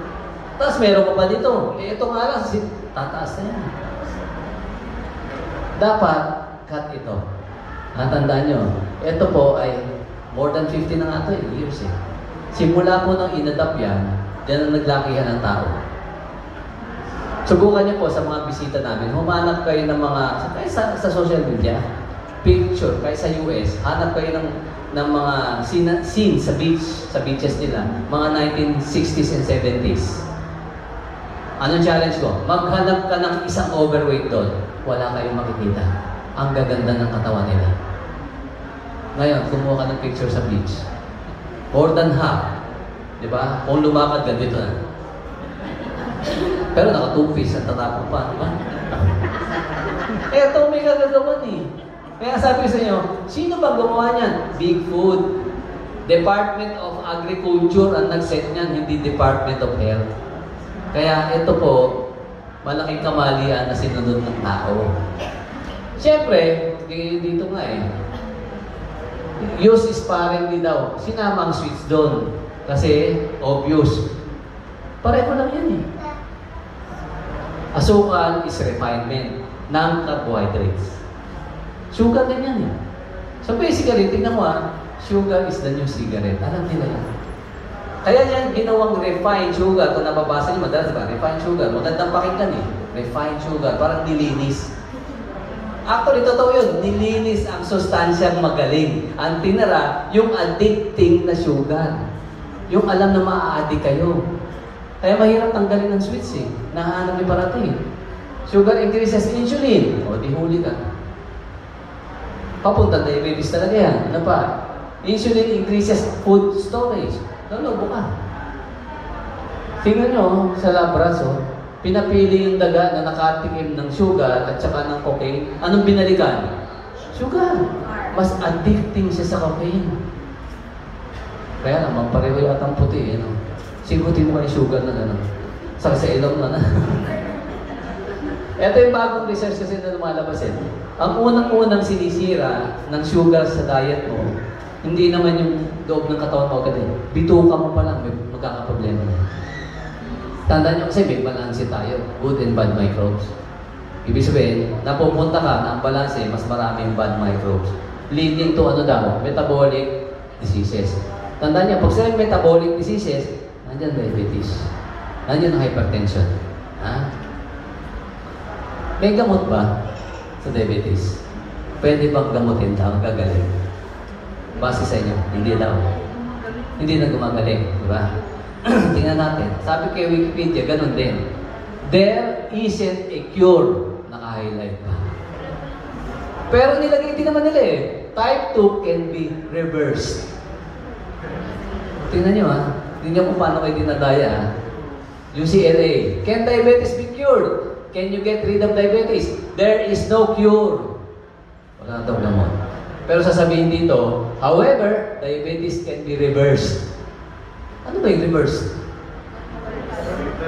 Tapos meron pa pa dito. Eh, ito nga lang, tataas na yan. Dapat, cut ito. Tandaan nyo, ito po ay more than 50 na nga ito, years eh. Simula po nang inadapt yan, dyan ang naglakihan ng tao. Subukan niyo po sa mga bisita namin, humanap kayo ng mga, sa social media, picture, kahit sa US, hanap kayo ng mga scene sa beaches nila, mga 1960s and 70s. Anong challenge ko? Maghanap ka ng isang overweight doon, wala kayong makikita. Ang gaganda ng katawan nila. Ngayon, kumuha ka ng picture sa beach. More than half. Di ba? Kung lumakad ka dito na. Pero naka-two-piece at tatapon pa, di ba? Ito may kagagawan eh. Kaya sabi ko sa inyo, sino ba gumawa niyan? Big Food. Department of Agriculture ang nag-set niyan, hindi Department of Health. Kaya ito po, malaking kamalian na sinunod ng tao. Siyempre, dito nga eh, use sparingly daw. Sinama ang sweets doon. Kasi, obvious. Pareho lang yan eh. Asukal is refinement ng carbohydrates. Sugar din yan eh. So basically, tingnan mo sugar is the new cigarette. Alam nila yan. Kaya yan, ginawang refined sugar. Kung nababasa niyo, madalas ba? Refined sugar. Magandang pakinggan eh. Refined sugar. Parang nilinis. Actually, totoo yun. Nilinis ang sustansyang magaling. Ang tinara, yung addicting na sugar. Yung alam na maa-addict kayo. Kaya mahirap tanggalin ng sweets eh. Nahanap ni parating. Sugar increases insulin. O, di huli ka. Papunta diabetes talaga yan. Ano pa? Insulin increases food storage. Nalubo ka. Tingnan nyo, sa labraso, pinapili yung daga na nakatikim ng sugar at saka ng cocaine. Anong binalikan? Sugar. Mas addicting siya sa cocaine. Kaya naman, pareho yata ang puti. Sigutin mo yung sugar na gano'n. Saka sa ilong na. Ito yung bagong research kasi na lumalabas eh. Ang unang-unang sinisira ng sugar sa diet mo, hindi naman yung loob ng katawan mo agad eh. Bituka mo pa lang, may magkakaproblema na. Tandaan nyo kasi may balanse tayo. Good and bad microbes. Ibig sabihin, napupunta ka na ang balanse, mas marami yung bad microbes. Leading to metabolic diseases. Tandaan nyo, pag sila metabolic diseases, nandiyan diabetes. Nandiyan ang hypertension. Ha? May gamot ba sa diabetes? Pwede bang gamutin tao? Gagaling. Base sa inyo, hindi daw. Hindi na gumagaling. Di ba? Tingnan natin. Sabi kay Wikipedia, ganun din. There isn't a cure. Naka-highlight pa. Pero nilagay din naman nila eh. Type 2 can be reversed. Tingnan nyo Tingnan kung paano kayo dinadaya UCLA. Can diabetes be cured? Can you get rid of diabetes? There is no cure. Wala na daw gamot. Pero sasabihin dito, however, diabetes can be reversed. Ano ba yung reverse?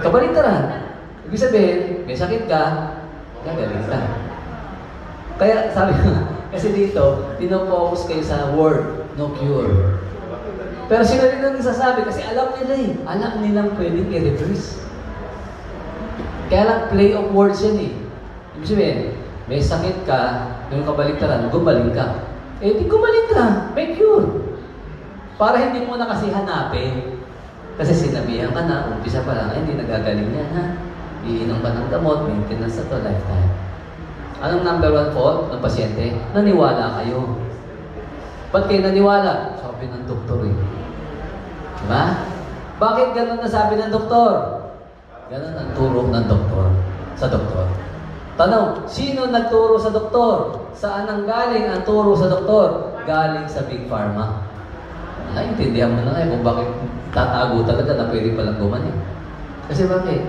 Kabaliktaran. Ibig sabihin, may sakit ka, gagaling ka. Kaya sabi ko, kasi dito, pinopokus kayo sa word, no cure. Pero sila rin ang nasasabi kasi alam nila eh. Alam nilang pwedeng i-reverse. Kaya lang, play of words yan eh. Ibig sabihin, may sakit ka, yung kabaliktaran, gumaling ka. Eh, di gumaling ka. May cure. Para hindi mo na kasi hanapin. Kasi sinabihan ka na, umpisa pa lang, ay, hindi nagagaling yan ha. Iinom ka ng gamot, maintenance na to, lifetime. Anong number 1 fault ng pasyente? Naniwala kayo. Ba't kayo naniwala? Sabi ng doktor eh. Diba? Bakit ganun na sabi ng doktor? Ganun ang turo ng doktor sa doktor. Tanong, sino nagturo sa doktor? Saan ang galing ang turo sa doktor? Galing sa Big Pharma. Naintindihan mo na ngayon kung bakit tatago talaga na pwede palang gumaling. Kasi bakit?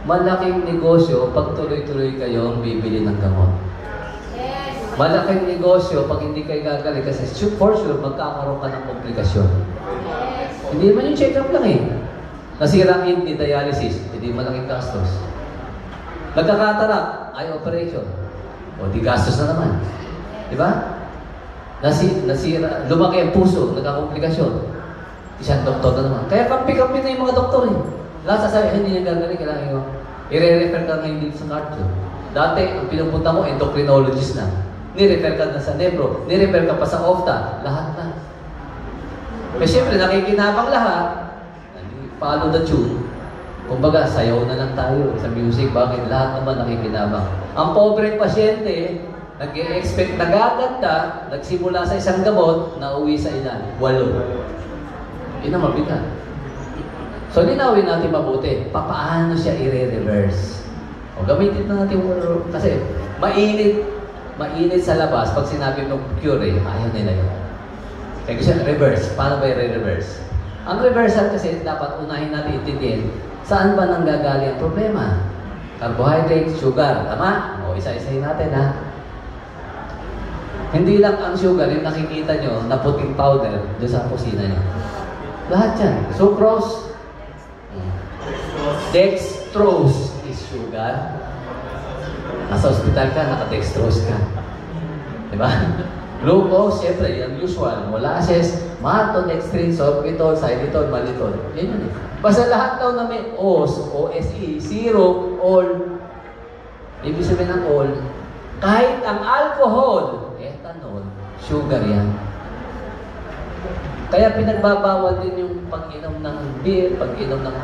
Malaking negosyo pag tuloy-tuloy kayong bibili ng gamot. Malaking negosyo pag hindi kayo gagaling kasi for sure magkakaroon ka ng komplikasyon. Hindi naman yung check-up lang eh. Nasira ang kidney, dialysis, hindi malaking gastos. Nagkakatarak, eye operation. O di gastos na naman. Di ba? Nasira, lumaki ang puso, nagkakomplikasyon. Isang doktor na naman. Kaya kampi-kampi na yung mga doktor eh. Lahat sasabi, hindi niya gagaling, kailangan yung i-refer ka ngayon dito sa cardio. Dati, ang pinupunta mo, endocrinologist na. Ni-refer ka na sa nebro, ni-refer ka pa sa opta, lahat na. Kasi syempre, nakikinabang lahat. Follow the tune. Kumbaga, sayaw na lang tayo sa music. Bakit? Lahat naman nakikinabang. Ang pobreng pasyente, nag-e-expect na gaganda, nagsimula sa isang gamot, nauwi sa ilan? 8. Yun ang mabigat. So, linawin natin mabuti. Paano siya i-reverse? O, gamitin na natin kasi mainit sa labas. Pag sinabi mong cure, ayaw nila yun. Kaya siya reverse. Paano ba i-reverse? Ang reversal kasi dapat unahin natin intindihin saan ba nanggagaling ang problema? Carbohydrate, sugar, tama? O isa-isahin natin ha. Hindi lang ang sugar yung nakikita nyo na puting powder doon sa kusina nyo. Lahat yan. Sucrose, dextrose is sugar. Nasa hospital ka, naka-dextrose ka. Diba? Glucose, syempre, yung usual. Molasses, maltodextrin, sorbitol, xylitol, malitol. Yan yun eh. Basta lahat daw na may OS, OSE, syrup, all. Ibig sabihin ng all, kahit ang alcohol, ethanol, sugar yan. Kaya pinagbabawal din yung pag-inom ng beer, pag-inom ng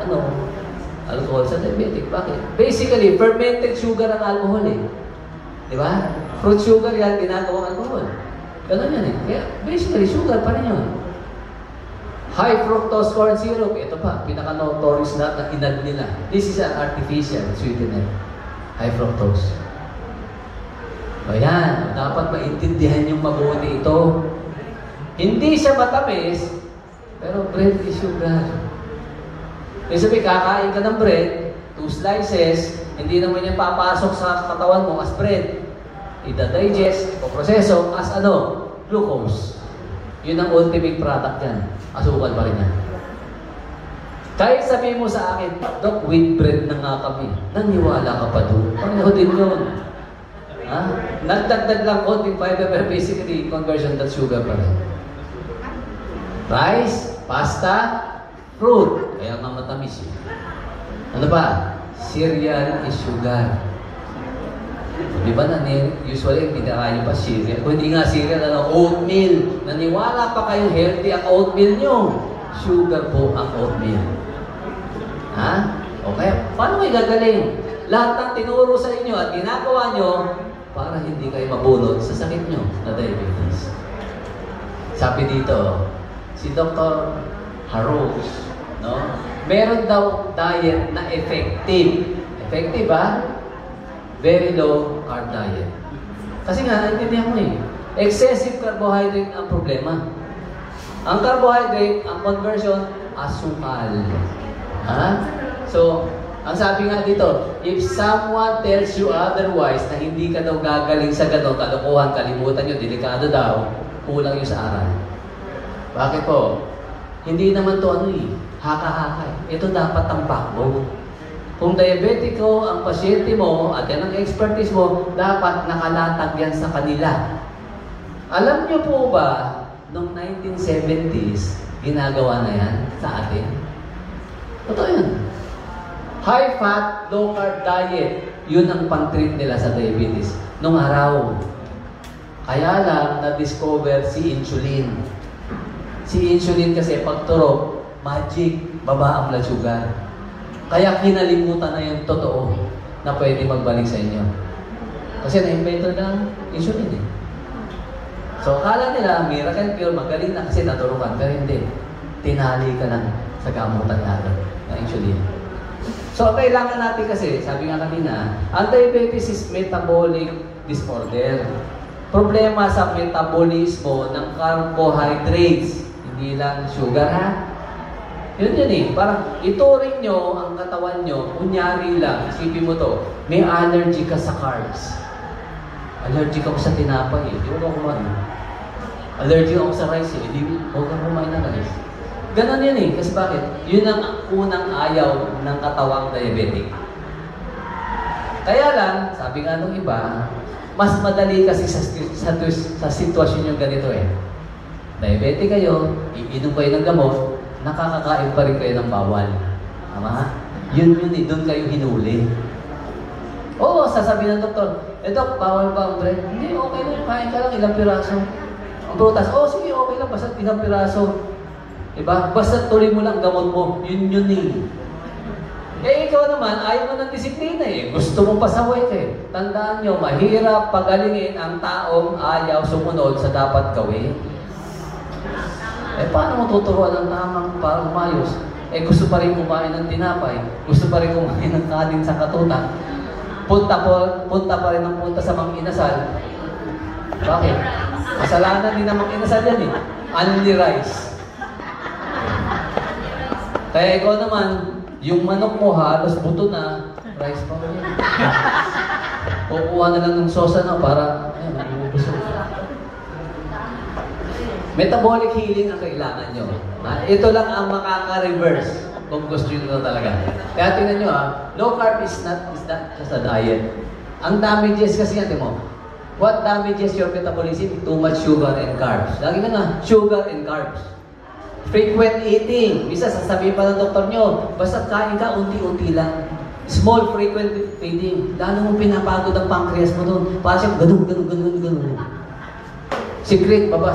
alcohol sa diabetic. Bakit? Basically, fermented sugar ang alcohol eh. Di ba? Fruit sugar yan, ginagawang alcohol. Ganun yan eh. Kaya basically, sugar pa rin yun. High fructose corn syrup, ito pa, pinaka-notorious na inad nila. This is an artificial sweetener. High fructose. O yan, dapat maintindihan yung mabuti ito. Hindi siya matamis, pero bread is sugar. Ibig sabihin, kakain ka ng bread, 2 slices, hindi naman yan papasok sa katawan mo as bread. Ida-digest o proseso as glucose. Yun ang ultimate product yan. Asukal pa rin yan. Kahit sabihin mo sa akin, Dok, wheat bread na nga kami. Naniwala ka pa doon. Pareho din yun. Ha? Nagdagdag lang konting fiber, pero basically, conversion to sugar pa rin. Rice, pasta, fruit. Kaya nga matamis yun. Ano ba? Cereal is sugar. Di ba usually pinakain pa cereal? Kung hindi nga cereal, oatmeal. Naniwala pa kayong healthy ang oatmeal nyo. Sugar po ang oatmeal. Ha? Okay, paano kayo gagaling? Lahat ng tinuro sa inyo at ginagawa nyo para hindi kayo mabunod sa sakit nyo na diabetes. Sabi dito, si Dr. Haroux, meron daw diet na effective. Effective ba? Very low carb diet. Kasi nga, naintindihan mo eh. Excessive carbohydrate ang problema. Ang carbohydrate, ang conversion, asukal. Ha? So, ang sabi nga dito, if someone tells you otherwise na hindi ka daw gagaling sa gano'n, kalokohan, kalimutan nyo, delikado daw, kulang yung sa aral. Bakit po? Hindi naman to haka-haka. Ito dapat ang backbone. Kung diabetiko ang pasyente mo at yan ang expertise mo, dapat nakalatag yan sa kanila. Alam niyo po ba, noong 1970s, ginagawa na yan sa atin? Totoo yun. High fat, low carb diet, yun ang pang-treat nila sa diabetes. Noong araw. Kaya lang, na-discover si insulin. Si insulin kasi pag turok, magic, baba ang blood sugar. Kaya kinalimutan na yung totoo na pwede magbalik sa inyo. Kasi na-invento ng insulin eh. So, akala nila, miracle cure, magaling na kasi naturukan. Pero hindi. Tinali ka lang. sa gamutan natin ng insulin. So, ang kailangan natin kasi, sabi nga kanina, ang diabetes is metabolic disorder. Problema sa metabolismo ng carbohydrates, hindi lang sugar, ha? Yun eh. Parang ituring nyo ang katawan nyo, kunyari lang, isipin mo to, may allergy ka sa carbs. Allergic ako sa tinapay eh. Di mo ka kumain. Allergic ako sa rice eh. Di mo ka kumain ng rice. Ganon yun eh. Kasi bakit? Yun ang unang ayaw ng katawang diabetic. Kaya lang, sabi nga nung iba, mas madali kasi sa sitwasyon yung ganito eh. Diabetic kayo, iinom kayo ng gamot, nakakakain pa rin kayo ng bawal. Tama? Yun eh. Doon kayo hinuli. Oo, sasabihin ng doktor, Dok, bawal ba ang bread? Hindi, okay lang. Kain ka lang, ilang piraso. Ang prutas, sige, okay lang. Basta ilang piraso. Diba? Basta tuloy mo lang gamot mo. Yun eh. Ikaw naman, ayaw mo ng disiplina eh. Gusto mong pasaway ka eh. Tandaan nyo, mahirap pagalingin ang taong ayaw sumunod sa dapat gawin. Paano mo tuturuan ng tamang para umayos? Gusto pa rin kumain ng tinapay. Gusto pa rin kumain ng kanin sa katutak. Punta pa rin ang punta sa mga inasal. Bakit? Kasalanan din ng mga inasal yan eh. Only rice. Kaya ikaw naman, yung manok mo halos buto na, rice pa rin. Kukuha na lang ng sosa na para, magubusog. Metabolic healing ang kailangan nyo. Ito lang ang makaka-reverse kung gusto nyo talaga. Kaya tingnan nyo low carb is not just a diet. Ang damages kasi yan, mo, what damages your metabolism? Too much sugar and carbs. Lagi na nga, sugar and carbs. Frequent eating. Bisa sasabihin pa ng doktor nyo, basta kain ka, unti-unti lang. Small frequent eating. Lalo mo pinapagod ang pancreas mo doon. Para siyang ganun. Secret baba.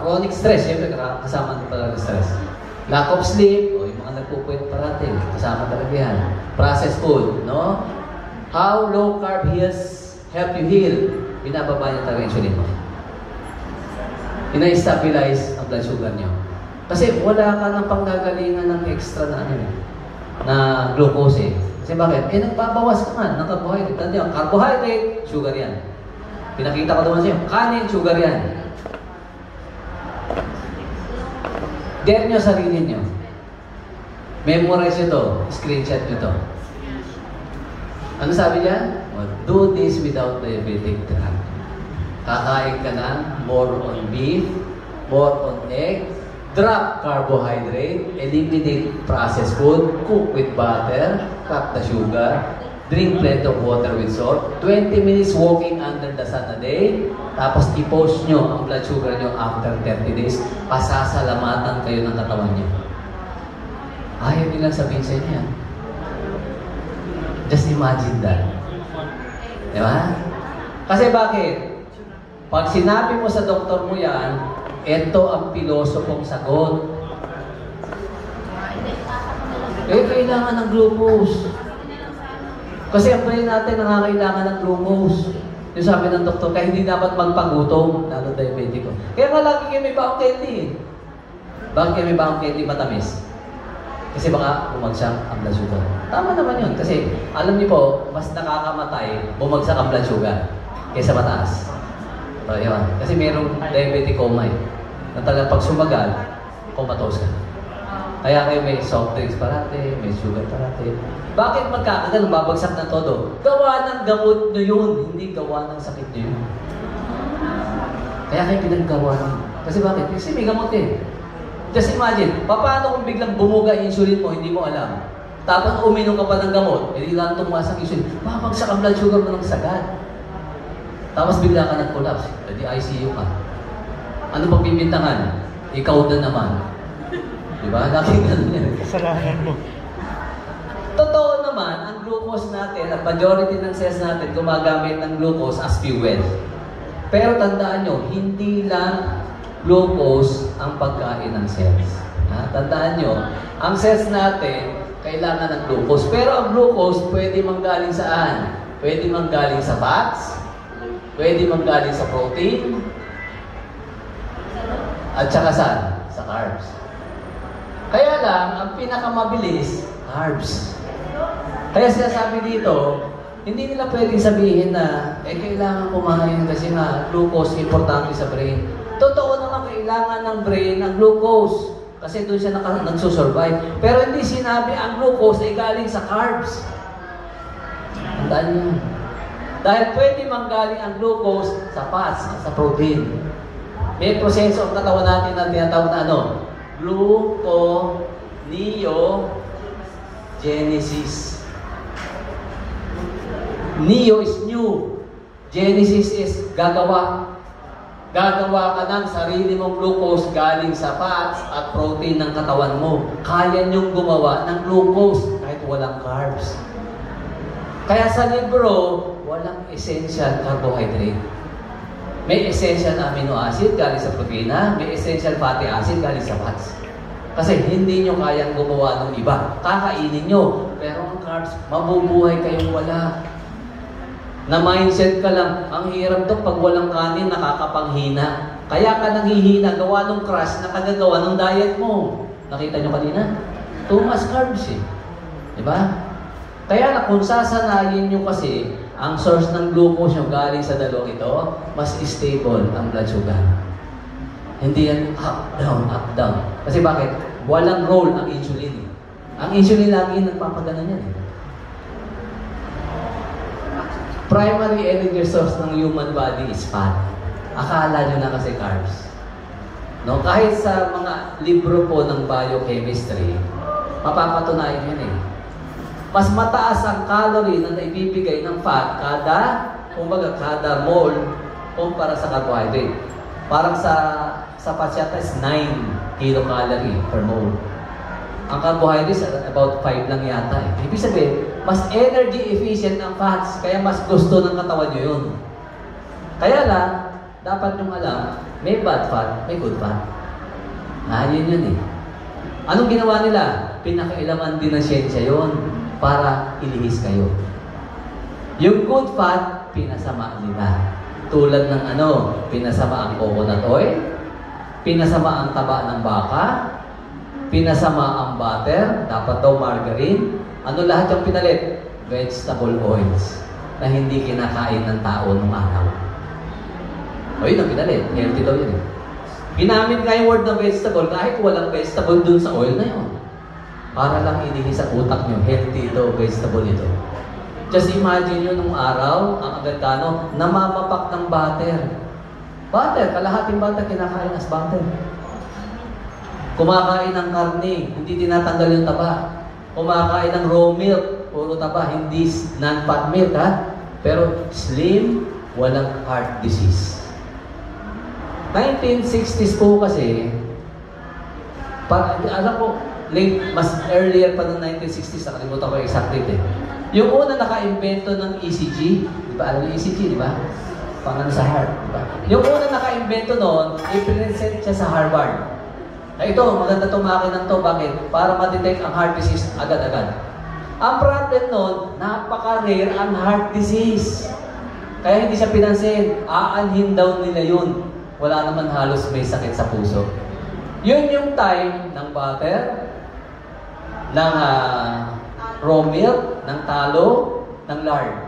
Chronic stress, syempre kasama na talaga stress. Lack of sleep, yung mga nagpupuyat parati, kasama talaga yan. Processed food, no? How low carb help you heal? Binababa niya talaga insulin mo. Ina-stabilize ang blood sugar niyo. Kasi wala ka ng panggagalingan ng extra na glucose eh. Kasi bakit? Nagbabawas ka nga ng carbohydrate. Tandaan, carbohydrate, sugar yan. Pinakita ko naman sa iyo, kanin, sugar yan. Dare nyo sarili nyo. Memorize nyo to. Screenshot nyo to. Ano sabi niya? Do this without diabetic drug. Kakain ka na more on beef, more on egg, drop carbohydrate, eliminate processed food, cook with butter, cut the sugar, drink plenty of water with salt, 20 minutes walking under the sun a day, tapos i-post nyo ang blood sugar nyo after 30 days, pasasalamatan kayo ng katawan nyo. Ayaw nilang sabihin sa inyo yan. Just imagine that. Di ba? Kasi bakit? Pag sinabi mo sa doktor mo yan, ito ang pilosopong sagot. Kailangan ng glucose. Kasi ang brain natin nangangailangan ng glucose. Yung sabi ng doktor, kaya hindi dapat magpagutom, lalo diabetic ko. Kaya nga lagi kayo may baong candy eh. Bakit kayo may baong candy matamis? Kasi baka bumagsak ang blood sugar. Tama naman yun. Kasi alam niyo po, mas nakakamatay bumagsak ang blood sugar kaysa mataas. So, yun. Kasi merong diabetic coma eh. Na talagang pag sumagal, comatose ka. Kaya kayo may soft drinks parate, may sugar parate. Bakit magkakaganong babagsak na todo? Gawa ng gamot nyo yun, hindi gawa ng sakit nyo yun. Kaya kayo pinaggawa ng... Kasi bakit? Kasi may gamot eh. Just imagine, paano kung biglang bumuga yung insulin mo, hindi mo alam. Tapos uminom ka pa ng gamot, hindi lang tumaas ang insulin. Babagsak ang blood sugar mo ng sagad. Tapos bigla ka nag-collapse, di ICU ka. Ano pag bibintangan? Ikaw na naman. Diba? Lagi ganun yan. Kasalanan mo. Totoo naman, ang glucose natin, ang majority ng cells natin gumagamit ng glucose as fuel. Pero tandaan nyo, hindi lang glucose ang pagkain ng cells. Tandaan nyo, ang cells natin kailangan ng glucose. Pero ang glucose pwede manggaling saan? Pwede manggaling sa fats, pwede manggaling sa protein, at saka saan? Sa carbs. Kaya lang, ang pinakamabilis, carbs. Kaya sinasabi dito, hindi nila pwedeng sabihin na, kailangan kumain kasi nga, glucose importante sa brain. Totoo naman, kailangan ng brain ang glucose. Kasi doon siya nagsusurvive. Pero hindi sinabi ang glucose ay galing sa carbs. Tandaan niyo. Dahil pwede manggaling ang glucose sa fats, sa protein. May proseso ang katawan natin na tinatawag na ano? Gluconeogenesis. Neo is new. Genesis is gagawa. Gagawa ka ng sarili mong glucose galing sa fats at protein ng katawan mo. Kaya niyong gumawa ng glucose kahit walang carbs. Kaya sa libro, walang essential carbohydrate. May essential amino acid galing sa proteina, may essential fatty acid galing sa fats. Kasi hindi nyo kayang gumawa ng iba. Kakainin nyo. Pero ang carbs, mabubuhay kayong wala. Na mindset ka lang, ang hirap to pag walang kanin, nakakapanghina. Kaya ka nanghihina, gawa ng crash na kagagawa ng diet mo. Nakita nyo kanina? Too much carbs eh. Diba? Kaya na kung sasanayin nyo kasi, ang source ng glucose nyo galing sa dalawang ito, mas stable ang blood sugar. Hindi yan up, down. Kasi bakit? Walang role ang insulin. Ang insulin lagi nagpapagana yan eh. Primary energy source ng human body is fat. Akala nyo na kasi carbs. No? Kahit sa mga libro po ng biochemistry, mapapatunayan yun eh. Mas mataas ang calorie na naibibigay ng fat kada mole kumpara sa carbohydrate. Parang sa fat yata is 9 kilocalorie per mole. Ang carbohydrates about 5 lang yata eh. Ibig sabihin, mas energy efficient ang fats, kaya mas gusto ng katawan nyo yun. Kaya lang, dapat nyong alam, may bad fat, may good fat. Yun eh. Anong ginawa nila? Pinakailaman din ng siyensya yun para ilihis kayo. Yung good fat, pinasama nila. Tulad ng pinasama ang coconut oil, pinasama ang taba ng baka, pinasama ang butter, dapat daw margarine. Ano lahat yung pinalit? Vegetable oils na hindi kinakain ng tao nung araw. O yun ang pinalit. Healthy daw yun eh. Ginamit nga yung word na vegetable kahit walang vegetable dun sa oil na yun. Para lang ilihis sa utak nyo, healthy daw, vegetable ito. Just imagine nyo nung araw, ang Amerikano, namamapak ng butter. Butter, kalahating butter kinakain as butter. Kumakain ng karne, hindi tinatanggal yung taba. Kumakain ng raw milk, puro taba, hindi non-fat milk ha. Pero slim, walang heart disease. 1960s po kasi, alam ko, mas earlier pa ng 1960s, nakalimutan ko yung exact date eh. Yung una naka-invento ng ECG, di ba? Alam yung ECG, di ba? Pangano sa heart, di ba? Yung una naka-invento noon, i-present siya sa Harvard. Ito, maganda itong makina to. Bakit? Para ma-detect ang heart disease agad-agad. Ang problem nun, napaka-rare ang heart disease. Kaya hindi siya pinansin. Aanhin daw nila yun. Wala naman halos may sakit sa puso. Yun yung time ng butter, ng raw milk, ng talo, ng lard.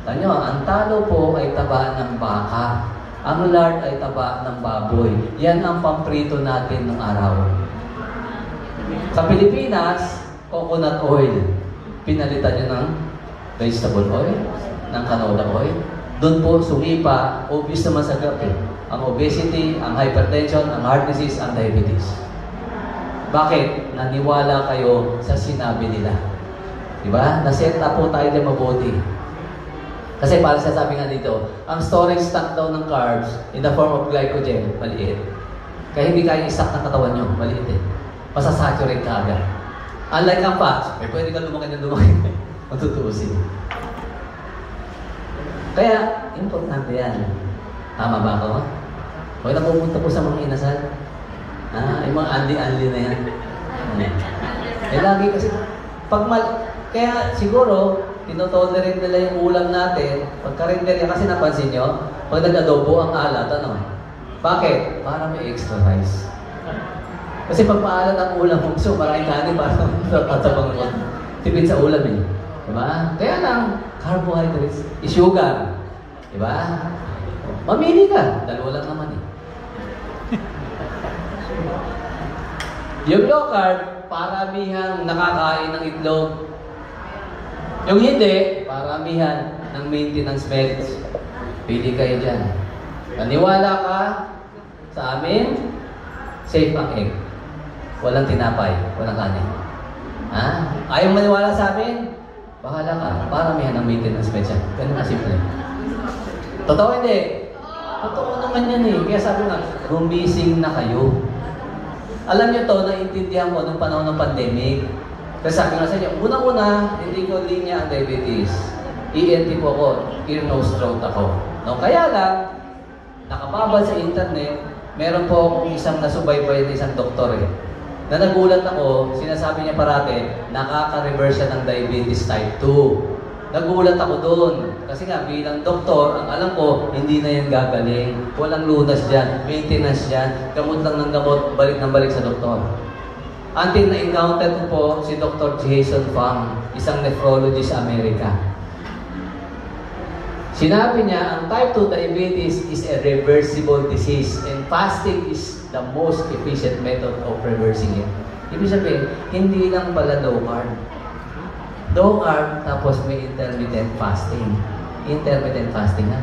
Tanyo, ang talo po ay taba ng baka. Ang lard ay taba ng baboy. Yan ang pamprito natin ng araw. Sa Pilipinas, coconut oil. Pinalitan nyo ng vegetable oil, ng canola oil. Doon po sumipa, obvious naman sa graph eh. Ang obesity, ang hypertension, ang heart disease, ang diabetes. Bakit? Naniwala kayo sa sinabi nila. Diba? Naset na po tayo din mabuti. Kasi para sa sabi nga dito, ang storage tank daw ng carbs in the form of glycogen, maliit. Kaya hindi kaya i-stack ng katawan nyo, maliit eh. Masasaturate ka agad. Unlike ang fats, pwede ka lumakin na lumakin. Matutuusin. Kaya, importante yan. Tama ba ako? Huwag na pupunta po sa mga inasal. Yung mga anli-anli na yan. Lagi kasi, kaya siguro, tinotolerate nila yung ulam natin. Pagka-render kasi napansin nyo, pag nag-adobo ang alat, Bakit? Para may extra rice. Kasi pag maalat ang ulam mo, so maraming kanin para tatabang mo. Tipid sa ulam eh. Diba? Kaya lang, carbohydrates, sugar. Diba? Mamili ka. Dalawa lang naman eh. Yung low carb, paramihang nakakain ng itlog. Yung hindi, paramihan ng maintenance meds. Pili kayo dyan. Naniwala ka sa amin, safe ang egg. Walang tinapay, walang kanin. Ha? Ayaw maniwala sa amin? Bahala ka. Paramihan ng maintenance meds yan. Ganun na simple. Totoo hindi? Totoo naman yan eh. Kaya sabi nga, gumising na kayo. Alam niyo to, naiintindihan ko nung panahon ng pandemic. Kasi sabi nga sa inyo, unang-una, hindi ko linya ang diabetes. ENT po ako, ear, nose, throat ako. No, kaya lang, nakababad sa internet, meron po akong isang nasubaybay na isang doktor eh. Na nagulat ako, sinasabi niya parati, nakaka-reverse siya ng diabetes type 2. Nagulat ako doon. Kasi nga, bilang doktor, ang alam ko, hindi na yan gagaling. Walang lunas dyan, maintenance dyan, gamot lang ng gamot, balik ng balik sa doktor. Until na-encounter ko po si Dr. Jason Fung, isang nephrologist sa Amerika. Sinabi niya, ang type 2 diabetes is a reversible disease and fasting is the most efficient method of reversing it. Ibig sabihin, hindi lang pala low carb. Low carb, tapos may intermittent fasting. Intermittent fasting na.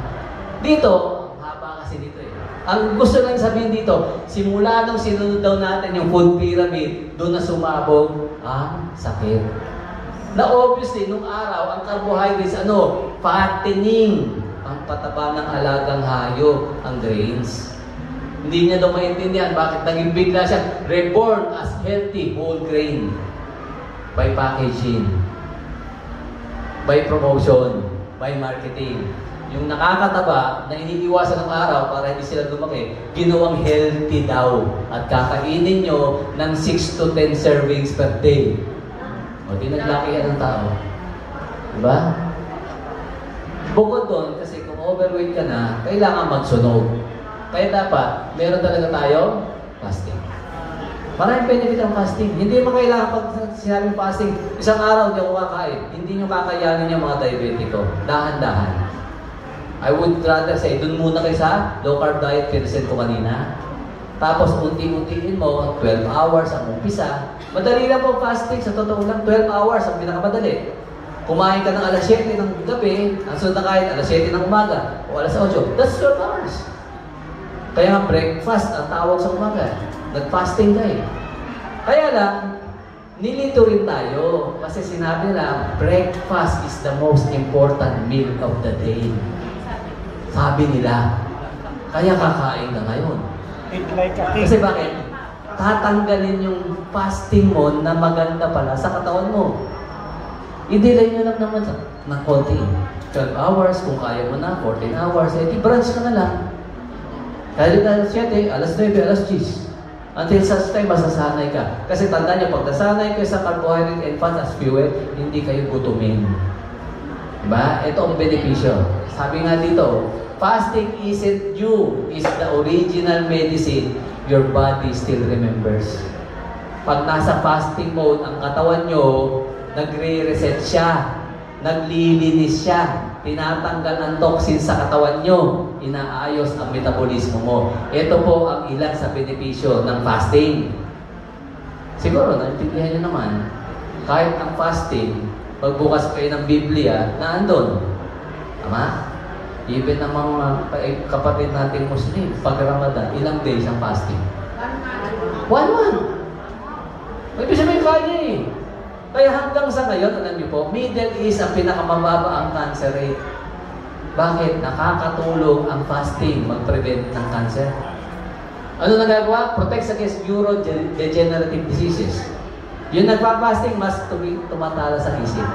Dito, haba kasi dito eh. Ang gusto lang sabihin dito, simula nung sinunod daw natin yung food pyramid, doon na sumabog ang sakit. Na obviously, nung araw, ang carbohydrates, fattening. Ang pataba ng alagang hayop, ang grains. Hindi niya daw maintindihan bakit naging bigla siya reborn as healthy whole grain by packaging, by promotion, by marketing. Yung nakakataba na iniiwasan ng araw para hindi sila lumaki, ginawang healthy daw. At kakainin nyo ng 6 to 10 servings per day. O di naglaki yan ng tao. Diba? Bukod doon, kasi kung overweight ka na, kailangan magsunog. Kaya dapat, meron talaga tayo fasting. Maraming benefit ang fasting. Hindi mo kailangan pag sinabing fasting, isang araw hindi ako kakain. Hindi nyo kakayanin yung mga diabetiko. Dahan-dahan. I would rather say, dun muna kayo sa low carb diet, pinresent ko kanina. Tapos unti-untiin mo, 12 hours ang umpisa. Madali lang po fasting, sa totoo lang, 12 hours ang pinakamadali. Kumain ka ng alas 7 ng gabi, ang sunod na kain, alas 7 ng umaga, o alas 8, that's 12 hours. Kaya nga breakfast ang tawag sa umaga. Nag-fasting ka eh. Kaya lang, nilito rin tayo. Kasi sinabi nila, breakfast is the most important meal of the day. Sabi nila. Kaya kakain ka ngayon. Kasi bakit? Tatanggalin yung fasting mo na maganda pala sa katawan mo. I-delay nyo lang naman ng konti. 12 hours, kung kaya mo na, 14 hours, i-brunch ka na lang. Kaya alas 7, alas 9, alas 10. Until such time, masasanay ka. Kasi tandaan nyo, pag nasanay kayo sa carbohydrate and fat as fuel, hindi kayo gutumin. Diba? Ito ang benepisyo. Sabi nga dito, fasting isn't new, is the original medicine your body still remembers. Pag nasa fasting mode, ang katawan nyo, nagre-reset siya, naglilinis siya, tinatanggal ang toxins sa katawan nyo, inaayos ang metabolismo mo. Ito po ang ilan sa benepisyo ng fasting. Siguro, naintindihan nyo naman, kahit ang fasting, pagbukas kayo ng Biblia, na andon. Tama? Even ang mga kapatid nating Muslim, pag Ramadan, ilang days ang fasting? 1 month. Ibig sabihin kaya eh. Kaya hanggang sa ngayon, alam niyo po, Middle East ang pinakamababa ang cancer rate. Bakit? Nakakatulong ang fasting mag-prevent ng cancer. Ano nagagawa? Protects against neurodegenerative diseases. Yung nagpa-fasting, mas tumatala sa isip.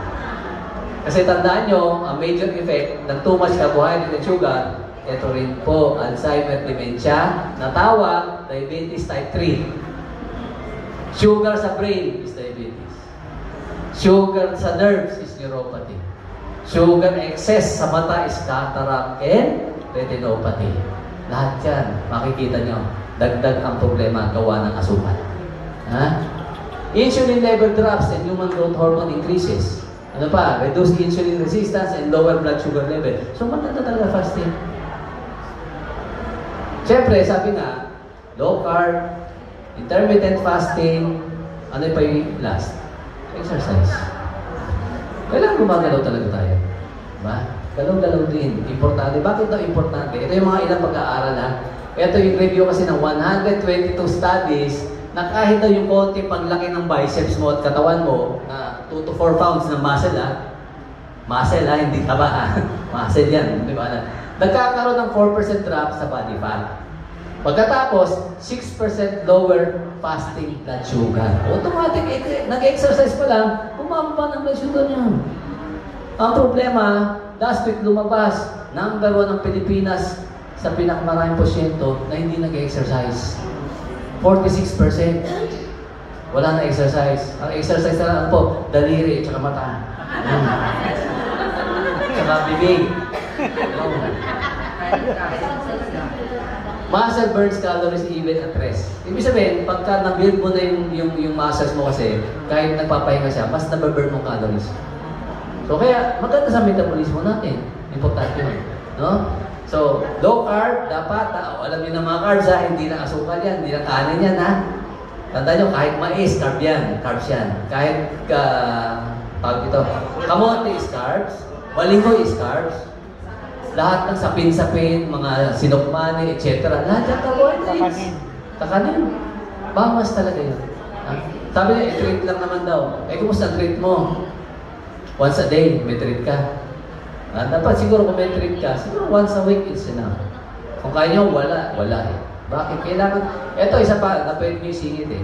Kasi tandaan nyo, ang major effect ng too much carbohydrate and sugar, ito rin po, Alzheimer, dementia, natawag, diabetes type 3. Sugar sa brain is diabetes. Sugar sa nerves is neuropathy. Sugar excess sa mata is cataract and retinopathy. Lahat yan, makikita nyo, dagdag ang problema gawa ng asukal. Ha? Insulin level drops and human growth hormone increases. Ano pa? Reduce insulin resistance and lower blood sugar level. So, maganda talaga fasting. Siyempre, sabi nga, low carb, intermittent fasting, ano pa yung last? Exercise. Kailangan gumagalaw talaga tayo. Diba? Galaw-galaw din. Importante. Bakit daw importante? Ito yung mga ilang pag-aaral ha. Ito yung review kasi ng 122 studies na kahit daw yung konti paglaki ng biceps mo at katawan mo na 2 to 4 pounds ng muscle ha. Muscle ha, hindi taba ha. Muscle yan. Di ba? Nagkakaroon ng 4% drop sa body fat. Pagkatapos, 6% lower fasting blood sugar. Automatic, nag-exercise pa lang, bumaba ng blood sugar niya. Ang problema, last week lumabas, number 1 ng Pilipinas sa pinakamaraming porsyento na hindi nag-exercise. 46%. Wala na exercise. Ang exercise na lang po, daliri at mata. Saka bibig. Muscle burns calories even at rest. Ibig sabihin, pagka na-build mo na yung muscles mo kasi, kahit nagpapahinga siya, mas nababurn mo calories. So kaya, maganda sa metabolismo natin. Importante yun. No? So, low carb, dapat, alam niyo na mga carbs ha, hindi na asukal yan, hindi na kanin yan ha. Tandaan nyo, kahit mais, carb yan, carbs yan. Kahit, tawag ito, kamote is carbs, walinggo is carbs, lahat ng sapin-sapin, mga sinukmani, etc. Lahat yung carbohydrates. Kakanin. Bamas talaga yun. Ha? Sabi niya, i-treat lang naman daw. Kumusta treat mo? Once a day, may treat ka. Dapat siguro kung may treat ka, siguro once a week is enough. Kung kaya nyo, wala eh. Bakit? Kailangan, eto isa pa, na pwede nyo singit eh.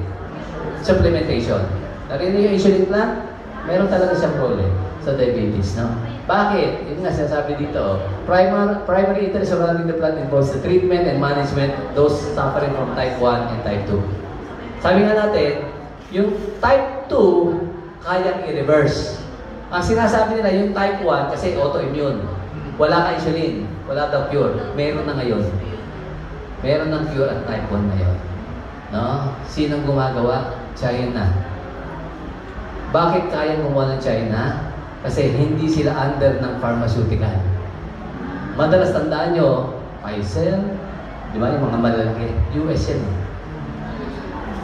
Supplementation. Narinig yung insulin plan? Meron talaga siyang role eh, sa diabetes, no? Bakit? Yun nga sinasabi dito, primary interest surrounding the plant involves the treatment and management those suffering from type 1 and type 2. Sabi nga natin, yung type 2, kayang i-reverse. Ang sinasabi nila, yung type 1, kasi autoimmune. Wala ka insulin, wala daw cure. Meron na ngayon. Meron ng cure at type 1 ngayon. No? Sinong gumagawa? China. Bakit kayang gumawa ng China? Kasi hindi sila under ng pharmaceutical. Madalas tandaan nyo, Pfizer, di ba yung mga malalaki, US yan.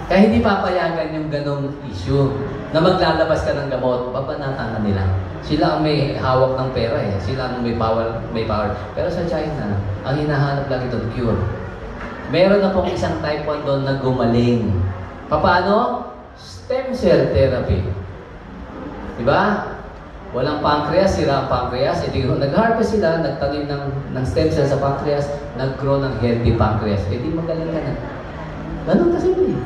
Kaya hindi papayagan yung ganong issue na maglalabas ka ng gamot, papanatan nila. Sila ang may hawak ng pera eh. Sila ang may power. Pero sa China, ang hinahanap lang ito, cure. Meron na pong isang type 1 doon na gumaling. Paano? Stem cell therapy. Diba? Walang pancreas, sira ang pancreas. Nag-harvest sila, nagtanim ng stem cell sa pancreas, nag-grow ng healthy pancreas. Di magaling ka na. Ganun kasi yun eh.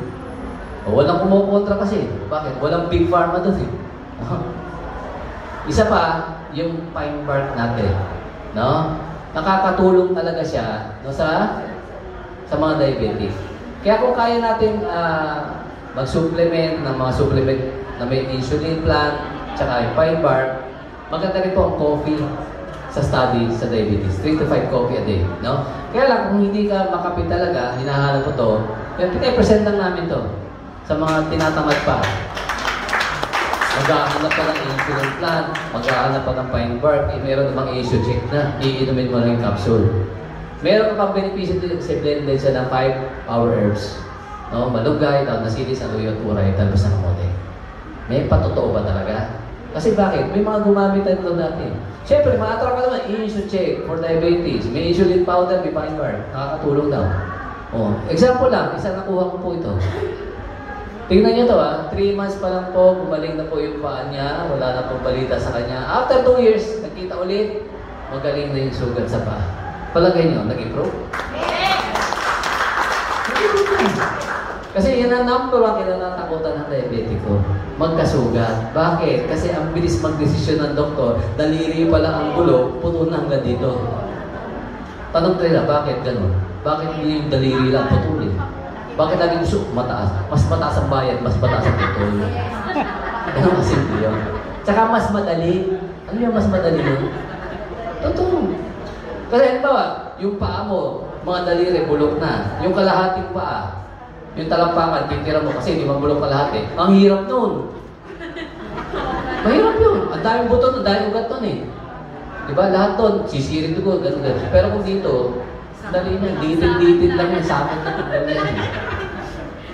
Walang kumukontra kasi. Bakit? Walang big pharma doon eh. Isa pa, yung pine bark natin. No? Nakakatulong talaga siya no, sa mga diabetes. Kaya kung kaya natin mag-supplement ng mga supplement na may insulin plant, tsaka yung pine bark, maganda rin po ang coffee sa study sa diabetes. 3 to 5 coffee a day. No? Kaya lang, kung hindi ka makapit talaga, hinahanap ko to, yung 50% lang namin to sa mga tinatamad pa. Mag-aanap pa ng insulin plant, mag-aanap pa ng pine bark, meron namang issue check na, iinumin mo lang yung capsule. Meron ka pang benepisyo kasi blended siya ng 5 power herbs. No? Malunggay, tawag na silis, aluyot, uray, talbos ng kamote. May patotoo ba talaga? Kasi bakit? May mga gumamit tayo natin. Siyempre, ma-attract ka naman, insulin check for diabetes. May insulin powder, may pine bark. Nakakatulong daw. Oh, example lang, isa nakuha ko po ito. Tingnan nyo to 3 months pa lang po, gumaling na po yung paa niya, wala na pong balita sa kanya. After 2 years, nagkita ulit, magaling na yung sugat sa paa. Palagay nyo, nag-improve? Kasi yan ang number 1 kinatatakutan ng diabetiko. Magkasugat. Bakit? Kasi ang bilis magdesisyon ng doktor, daliri pala ang bulok, puto na hanggang dito. Tanong nila, bakit ganun? Bakit hindi yung daliri lang putulin? Bakit lagi gusto mataas? Mas mataas ang bayad, mas mataas ang putol. Ganun kasi yun. Tsaka mas madali. Ano yung mas madali yun? Totoo. Kasi halimbawa, yung paa mo, mga daliri, bulok na. Yung kalahating paa, Yung talampakan, titira mo kasi di mabulok ka lahat eh. Ang hirap nun. Mahirap yun. Ang daming buto, ang daming ugat nun eh. Diba? Lahat nun, sisirin dugo, gano'n. Pero kung dito, dali niya, ditid lang yan, sa akin na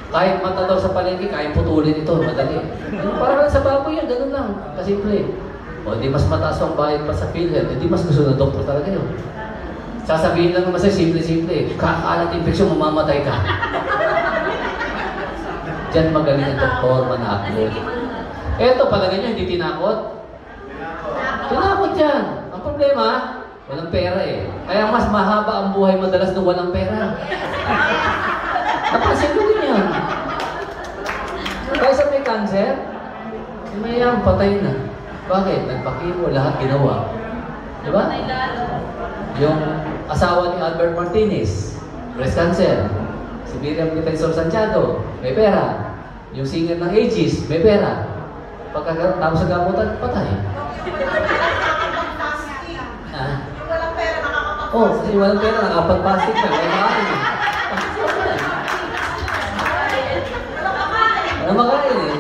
kahit mata daw sa palengke, kahit putulin ito, madali. Parang sa baboy yan, gano'n lang. Kasimple. O, di mas mataas ang bayad pa sa PhilHealth, di mas gusto ng doktor talaga yun. Sasabihin lang naman sa'yo, simple-simple. Kakalat infeksyon, mamamatay ka. Diyan magaling ang doktor, manakot. Eto, palagay niyo, hindi tinakot? Tinakot yan. Ang problema, walang pera eh. Kaya mas mahaba ang buhay madalas nung walang pera. Napansin ko din yan. Kaysa may cancer, may patay na. Bakit? Nagpakimo, lahat ginawa. Diba? Yung asawa ni Albert Martinez, breast cancer. Si Miriam Defensor Santiago, may pera. Yung singer ng Aegis, may pera. Pagkatapos sa gamutan, patay. Walang pera, nakakapag-plastic. Oh, kasi walang pera, nakapag-plastic na. Kaya makain eh. Walang makain eh.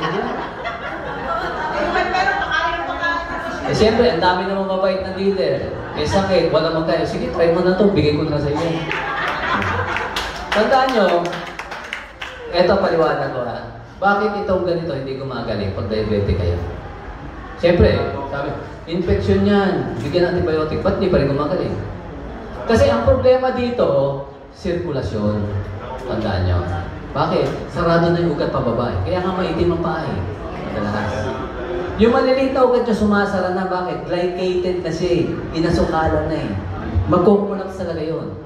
Eh, siyempre, ang dami namang mabait na dealer. Eh, sakit, wala magkaya. Sige, try mo na to, bigay ko na sa iyo. Tandaan nyo, eto paliwanag ko ha. Bakit itong ganito hindi gumagaling pag diabetic kayo? Siyempre, sabi, infection yan, bigyan ng antibiotic, ba't hindi pa rin gumagaling? Kasi ang problema dito, sirkulasyon. Tandaan nyo. Bakit? Sarado na yung ugat pababa. Kaya nga maitim ang paa eh. Madalas. Yung maliliit na ugat nyo sumasara na, bakit? Glycated na siya eh. Inasukalan na eh. Magkukulaps talaga yun.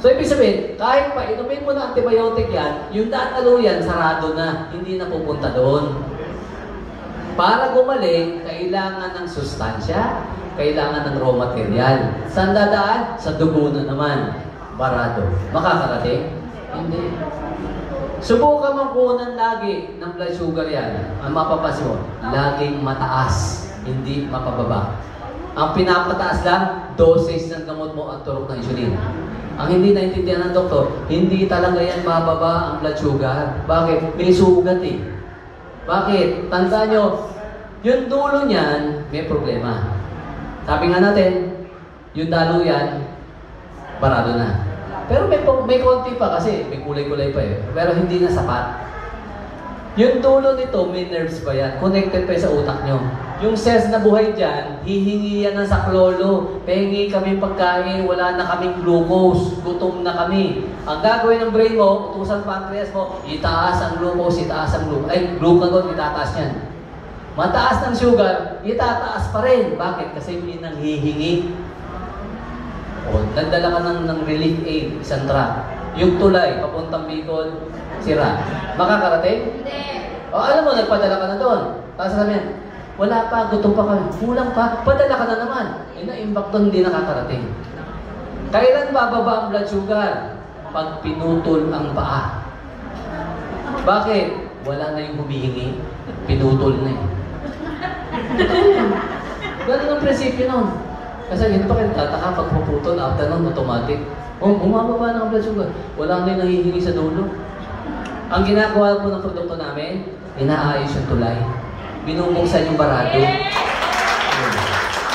So, ibig sabihin, kahit pa inumin mo na antibiotic yan, yung datalo yan, sarado na. Hindi na pupunta doon. Para gumaling, kailangan ng sustansya, kailangan ng raw material. Saan dadaan? Sa dugo na naman. Barado. Makakarating? Hindi. Subukan mong kunan lagi ng blood sugar yan. Ang mapapansin mo, laging mataas, hindi mapababa. Ang pinapataas lang, dosage ng gamot mo at turok ng insulin. Ang hindi naintindihan ng doktor, hindi talaga yan mababa ang blood sugar. Bakit? May sugat eh. Bakit? Tandaan nyo, yung dulo niyan, may problema. Sabi nga natin, yung dalo yan, barado na. Pero may konti pa kasi, may kulay-kulay pa eh. Pero hindi na sapat. Yung dulo nito, may nerves pa yan. Connected pa sa utak nyo. Yung cells na buhay dyan, hihingi yan ng saklolo. Pahingi kami pagkain, wala na kaming glucose. Gutom na kami. Ang gagawin ng brain mo, utusan pancreas mo, itaas ang glucose, itaas ang glucose. Ay, glucagon, itataas yan. Mataas ng sugar, itataas pa rin. Bakit? Kasi may nang hihingi. O, nagdala ka ng relief aid, isang truck. Yung tulay, papuntang Bicol, sira. Makakarating? Hindi. O, alam mo, nagpadala ka na doon. Tapos sabihin, wala pa, gutom pa kami. Kulang pa, padala ka na naman. Eh, na-impact doon, hindi nakakarating. Kailan bababa ang blood sugar? Pag pinutol ang paa. Bakit? Wala na yung humihingi. Pinutol na eh. Ganun ang prinsipyo nun. Kasi hindi pa kayo tataka pag puputol, after nun, automatic. Oh, bumababa na ang blood sugar. Wala na yung nahihingi sa dulo. Ang ginagawa po ng produkto namin, inaayos yung tulay. Binubuksan yung barado.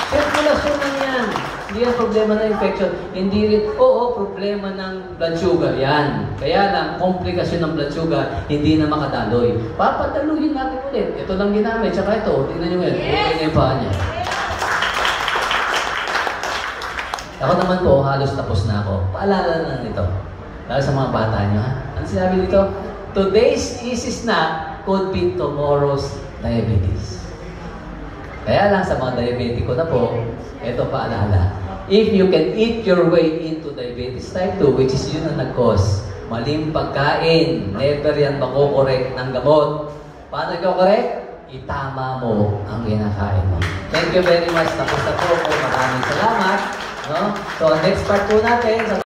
Sirkulasyon lang yan. Hindi yan problema ng infection. Hindi rin, oo, problema ng blood sugar yan. Kaya lang, komplikasyon ng blood sugar, hindi na makadaloy. Papadaluhin natin ulit. Ito lang ginamit, tsaka ito. Tingnan nyo ngayon. Okay na yung paa niya. Ako naman po, halos tapos na ako. Paalala na nito. Lalo sa mga bata nyo, ha? Ano sinabi dito? Today's easy snack could be tomorrow's diabetes. Kaya lang sa mga diabetiko na po, ito paalala. If you can eat your way into diabetes type 2, which is yun ang nag-cause, maling pagkain, never yan makokorek ng gamot. Paano i-correct? Itama mo ang kinakain mo. Thank you very much. Tapos na po. Maraming salamat. No? So, next part po natin.